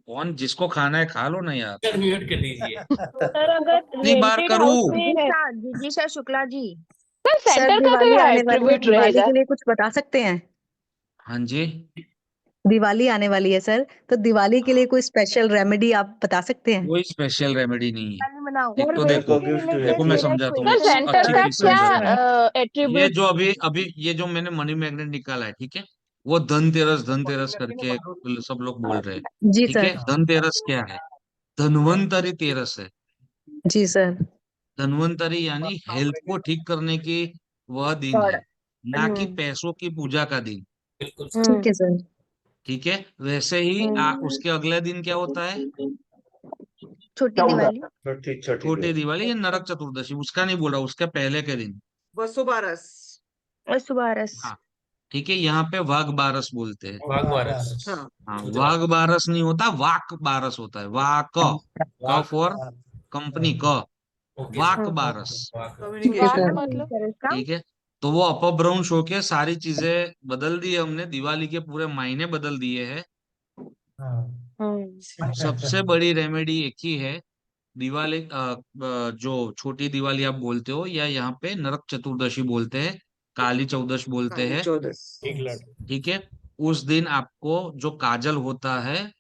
B: कौन जिसको खाना है खा लो ना यार।
S: सर म्यूट कर दीजिए।
P: सर अगर
B: कितनी बार
P: रेंटेड
B: करूं?
P: हाउस में है,
H: जी sir Shukla ji.
P: Sir
D: sir
P: centre का
D: दिवाली
P: क्या
D: आने वाली है,
P: एट्रीब्यूट
D: दिवाली
P: रहेगा?
D: के लिए कुछ बता सकते हैं?
B: हाँ जी,
D: दिवाली आने वाली है सर, तो दिवाली के लिए कोई स्पेशल रेमेडी आप बता सकते हैं?
B: कोई स्पेशल रेमेडी नहीं है।
H: मनाओ
B: एक तो
K: देखो
B: देखो,
K: गिफ्ट
B: देखो मैं
K: भेजिए।
B: समझाता हूँ,
P: सर सेंटर
B: अच्छी
P: का
B: चीज
P: क्या
B: समझो। ये
P: एट्रीब्यूट?
B: जो अभी अभी ये जो मैंने मनी मैग्नेट निकाला है, ठीक है, वो धनतेरस धनतेरस करके सब लोग बोल रहे हैं।
D: जी
B: ठीक है,
D: सर।
B: धनतेरस क्या है? धन्वंतरी तेरस है।
D: जी सर।
B: धन्वंतरी यानी हेल्थ को ठीक करने की वह दिन है, ना कि
D: हम्म।
B: पैसों की पूजा का दिन।
S: बिल्कुल
D: ठीक है सर।
B: ठीक है, वैसे ही उसके अगले दिन क्या होता है?
H: छोटी दिवाली।
K: छोटी छोटी
B: छोटी
K: दिवाली।
B: दिवाली या नरक चतुर्दशी, उसका नहीं बोल रहा, उसके पहले के दिन।
A: वसुबारस।
H: सुबारस।
B: हाँ, ठीक है, यहाँ पे वाघ बारस बोलते हैं।
S: वाघ बारस।
A: हाँ
B: हाँ,
S: गुजरात।
B: वाघ बारस नहीं होता, वाक बारस होता है। वाक, क
S: वाघ।
B: फॉर कंपनी, क,
S: ओके
B: वाक
S: सर।
B: बारस।
S: वाघ।
D: ठीक है
A: कम्युनिकेशन।
D: सर।
P: मतलब
H: सर इसका
B: ठीक है, तो वो अपभ्रंश होके सारी चीजें बदल दी है हमने, दिवाली के पूरे महीने बदल दिए हैं। सबसे बड़ी रेमेडी एक ही है, दिवाली जो छोटी दिवाली आप बोलते हो, या यहाँ पे नरक चतुर्दशी बोलते हैं, काली चौदश बोलते
A: काली
B: हैं।
A: चौदस।
S: एक लड़।
B: ठीक है, उस दिन आपको जो काजल होता है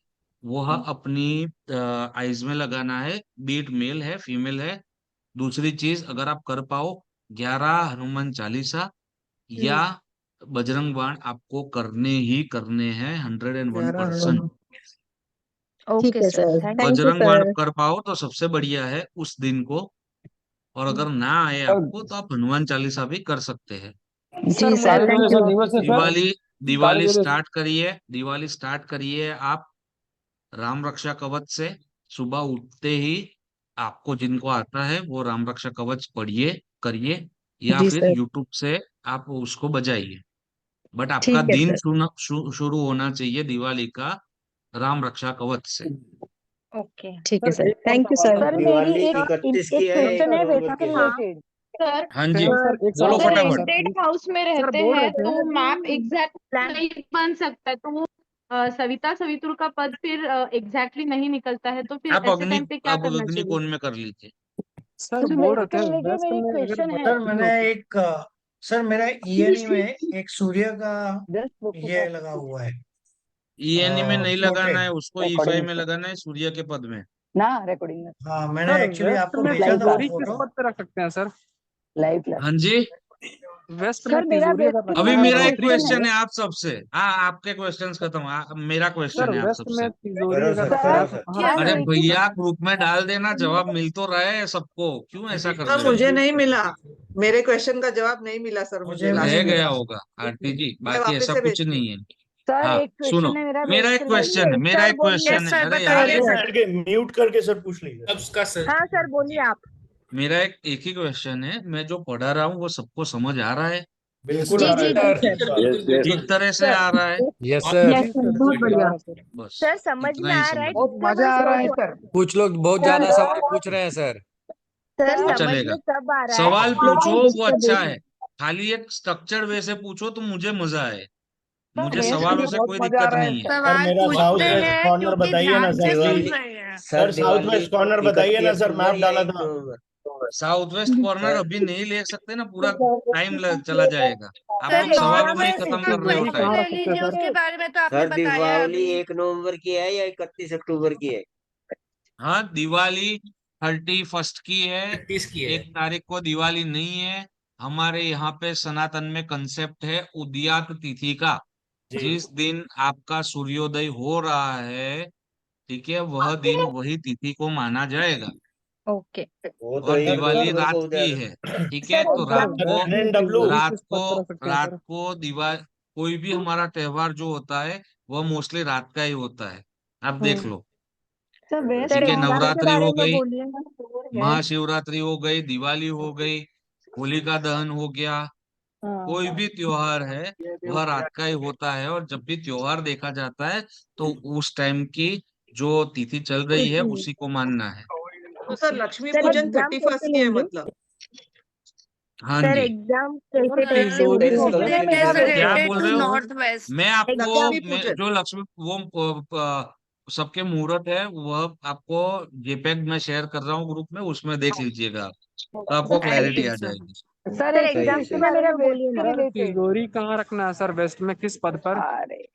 B: वह अपनी आईज में लगाना है, बीट मेल है फीमेल है। दूसरी चीज, अगर आप कर पाओ, 11 हनुमान चालीसा या बजरंग बाण आपको करने ही करने हैं, 101%।
D: ठीक
H: ओके
D: है
H: sir,
D: sir,
H: thank
D: thank you
B: Bajrang बाण
D: सर।
B: कर पाओ तो सबसे बढ़िया है उस दिन को, और अगर ना आए
M: सर
B: आपको तो आप हनुमान चालीसा भी कर सकते हैं।
D: जी सर,
M: काली
D: थैंक
M: चौदस का
D: यू।
M: दिवस है सर।
B: दिवाली
M: काली
B: दिवाली
M: चौदस।
B: स्टार्ट करिए, दिवाली स्टार्ट करिए आप राम रक्षा कवच से। सुबह उठते ही आपको जिनको आता है वो राम रक्षा कवच पढ़िए, करिए, या
D: जी
B: फिर
D: सर।
B: यूट्यूब से आप उसको बजाइए। बट आपका
D: ठीक है
B: दिन
D: सर।
B: शुरू होना चाहिए दिवाली का राम रक्षा कवच से।
H: ओके।
D: ठीक है
M: सर
D: सर,
M: एक और
D: थैंक यू
M: सवाल
D: सर।
M: है।
P: सर मेरी
K: दिवाली
P: एक
K: 31
P: एक
K: की है या 1
P: क्वेश्चन है
K: नवंबर
P: वेस्ट
K: की
P: से
K: है?
P: रिलेटेड। सर
B: हाँ जी,
M: सर एक
B: बोलो
M: सवाल
P: अगर
M: है
B: फटाफट।
M: सर।
P: रेंटेड हाउस में
M: सर
P: रहते
M: बोल रहे
P: हैं
M: थे
P: तो मैप एग्जैक्ट नहीं बन सकता है, तो वो सविता सवितुर का पद फिर एग्जैक्टली नहीं निकलता है, तो फिर
B: आप
P: ऐसे टाइम पे क्या
B: अब
P: करना
B: अग्नि
P: चाहिए?
B: कोण में कर लीजिए।
M: सर
P: तो
M: बोल
P: मेरा
M: रहे थे
P: करने के
M: वेस्ट
P: मेरी
M: में अगर
P: क्वेश्चन है।
C: सर
M: बदलाव
C: मैंने
M: हो।
C: एक सर मेरा ईएनई में एक सूर्य का ये लगा हुआ है
B: ईएनई में नहीं लगाना
C: प्लॉटेड।
B: है उसको, ई5 में लगाना है, सूर्य के पद में।
F: ना रिकॉर्डिंग में
C: हाँ मैंने
Q: सर
C: एक्चुअली
Q: वेस्ट
C: आपको
Q: में
C: भेजा था वो
Q: तिजोरी किस
C: फोटो।
Q: पद पे रख सकते हैं सर?
F: Live class.
B: हाँ जी,
Q: वेस्ट में
P: सर मेरा
Q: तिजोरी अगर
P: बेसिक
Q: रखना
B: अभी
Q: है
B: मेरा एक
Q: ग्रोसरी के
B: क्वेश्चन
Q: लिए।
B: है आप सबसे। हाँ, आपके क्वेश्चंस खत्म, मेरा
Q: सर
B: क्वेश्चन है आप
Q: वेस्ट
B: सबसे।
Q: में तिजोरी
K: करो
Q: अगर
K: सर,
Q: रखना है
K: करो
Q: तो
K: सर।
Q: कहाँ
B: अरे
Q: रखना है?
B: भैया, ग्रुप में डाल देना, जवाब मिल तो रहा है सबको, क्यों ऐसा
A: हाँ
B: करते
A: मुझे
B: हैं?
A: नहीं मिला, मेरे क्वेश्चन का जवाब नहीं मिला सर मुझे
C: मुझे भी
A: लास्ट
C: नहीं
B: रह
A: में।
B: गया
C: मिला।
B: होगा आरती जी,
A: मैं
B: बाकी
A: वापस
B: ऐसा
A: से
B: कुछ
A: भेजती हूँ।
B: नहीं है।
P: सर
B: हाँ,
P: एक
B: सुनो,
P: क्वेश्चन है मेरा
B: मेरा
P: वेस्ट
B: एक
P: से
B: क्वेश्चन है,
P: रिलेटेड।
B: मेरा
P: सर
B: एक
P: बोलिए।
B: क्वेश्चन है,
G: सर
B: अरे यार,
G: बताइए
B: एक
G: सर।
O: करके म्यूट करके सर पूछ लीजिए।
S: सबका सर।
H: हाँ सर बोलिए आप।
B: मेरा एक ही क्वेश्चन है, मैं जो पढ़ा रहा हूँ वो सबको समझ आ रहा है?
O: बिल्कुल
H: जी
O: आ रहा
H: जी
O: है
H: जी
O: सर।
H: सर।
S: सर
T: यस
S: बिल्कुल
T: यस
B: ठीक
S: बिल्कुल।
B: तरह से
H: सर
B: आ रहा है?
N: यस
S: और
N: सर।
D: यस सर, बहुत बढ़िया।
B: बस
H: सर समझ
B: इतना
H: में
B: ही
H: आ रहा है,
B: समझ।
F: बहुत मजा
H: डिस्टर्बेंस
F: आ रहा
H: बहुत
F: है
H: हो।
F: सर।
N: कुछ लोग बहुत
H: सर
N: ज्यादा सवाल पूछ रहे हैं सर।
H: सर
B: वो
H: समझ
B: चलेगा,
H: में सब आ रहा है,
B: सवाल पूछो
H: लेकिन
B: वो अच्छा है, खाली एक स्ट्रक्चर्ड वे से पूछो तो मुझे मजा आए। मुझे
F: नहीं सर,
B: सवालों
F: मुझे
B: से
F: बहुत
B: कोई
F: मजा आ
B: दिक्कत
F: रहा है
B: नहीं है।
F: सर।
O: सर
I: सवाल
O: मेरा साउथ
I: पूछते
O: वेस्ट
I: हैं
O: कॉर्नर
I: क्योंकि
O: बताइए ना
I: ध्यान से
O: सर।
I: सुन
K: दिवाली
I: रहे हैं।
O: Sir south
K: Diwali
O: west corner बताइए
K: 31
O: ना सर, मैप
K: अक्टूबर या
O: डाला
K: 1
O: था।
K: नवंबर?
B: साउथ वेस्ट कॉर्नर
K: सर
B: अभी नहीं ले सकते ना, पूरा टाइम चला जाएगा। आप
I: सर
B: लोग सवालों
I: नॉर्थ
B: में ही
I: वेस्ट
B: खत्म
I: का
B: कर रहे हो
Q: तिजोरी
B: टाइम।
I: क्वेश्चन
Q: कहाँ
I: ले
Q: रख सकते हैं
I: लीजिए,
Q: सर?
I: उसके बारे में तो आपने
K: सर
I: बताया
K: दीपावली
I: अभी।
K: 1 नवंबर की है या 31 अक्टूबर की है?
B: हाँ, दिवाली 31 की है,
S: 31 की है।
B: 1 तारीख को दिवाली नहीं है। हमारे यहाँ पे सनातन में कंसेप्ट है उदयात तिथि का।
O: जी
B: जिस दिन आपका सूर्योदय हो रहा है, ठीक है, वह दिन वही तिथि को माना जाएगा।
U: ओके
K: वो तो
B: और
K: एक
B: दिवाली
K: नवंबर
B: रात
K: को
B: की
K: उधर
B: है, ठीक है। तो
Q: सर
B: रात
Q: किस पद पे रख सकते हैं
B: रात
Q: सर?
B: को दिवाली, कोई भी हमारा त्योहार जो होता है वह मोस्टली रात का ही होता है, आप देख लो।
D: सर वेस्ट
B: ठीक है,
D: एग्जाम के
B: नवरात्रि
D: बारे
B: हो
D: में
B: गई,
D: बोलिए ना।
B: महाशिवरात्रि हो गई, दिवाली हो गई, होलिका दहन हो गया, कोई भी त्योहार है वह रात का ही होता है। और जब भी त्योहार देखा जाता है तो उस टाइम की जो तिथि चल रही है उसी को मानना है।
A: तो सर लक्ष्मी
D: सर
A: पूजन
D: एग्जाम
A: 31st
D: कैसे
A: की है
D: लेंगे?
A: मतलब।
B: हाँ
D: सर
B: जी,
D: एग्जाम कैसे
A: सर,
D: कैसे
Q: तिजोरी
D: होगी?
Q: होगा।
A: इसलिए
I: इट इज
A: मेरा
B: क्या
A: वेस्ट
B: बोल
I: रिलेटेड
B: रहे
I: टू
B: हो?
I: North west.
B: मैं आपको
A: लक्ष्मी पूजन।
B: जो लक्ष्मी वो सबके मुहूर्त है वह आपको जेपीईजी में शेयर कर रहा हूँ ग्रुप में, उसमें देख लीजिएगा आप, तो आपको क्लैरिटी आ जाएगी।
D: सर
A: सर
D: एग्जाम
K: सही है
D: के
K: सही
D: बारे
F: मेरा
D: में
F: वेस्ट
D: बोलिए
F: के
D: ना।
F: रिलेटेड।
Q: तिजोरी कहाँ रखना है सर, वेस्ट में किस पद पर?
F: अरे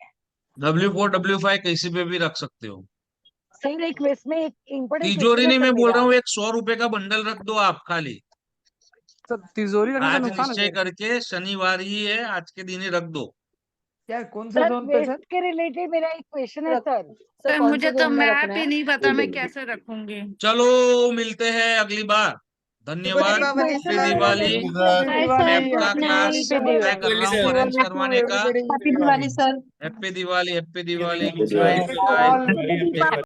B: W4 W5 किसी पे भी रख सकते हो।
F: सर एक वेस्ट में एक इम्पोर्टेंट
B: तिजोरी
F: क्वेश्चन है
B: नहीं,
F: सर
B: मैं बोल
F: मेरा।
B: रहा हूँ 100 रुपए का बंडल रख दो आप खाली।
Q: सर तिजोरी रखने से
B: आज
Q: नुकसान है
B: निश्चय
Q: सर?
B: करके शनिवार ही है, आज के दिन ही रख दो।
F: क्या कौन सा
D: सर
F: जोन पे सर?
D: वेस्ट के रिलेटेड मेरा एक क्वेश्चन है सर।
I: सर
D: कौन
I: मुझे
D: से
I: तो
D: जोन में
I: मैप
D: रखना
I: ही
D: है?
I: नहीं पता, मैं कैसे रखूंगी।
B: चलो मिलते हैं अगली बार,
A: शुभ
B: धन्यवाद।
A: Deepawali
B: happy
A: sir.
B: Diwali.
Q: Happy
B: मैं
Q: Diwali,
B: अपना
Q: happy
B: class
Q: Diwali sir.
B: Try कर रहा हूँ अरेंज
F: दिवाली टू
B: करवाने का।
F: Everybody.
P: Happy Diwali sir.
B: Happy Diwali, happy Diwali,
T: Happy
B: bye
T: Diwali.
B: Bye.
F: All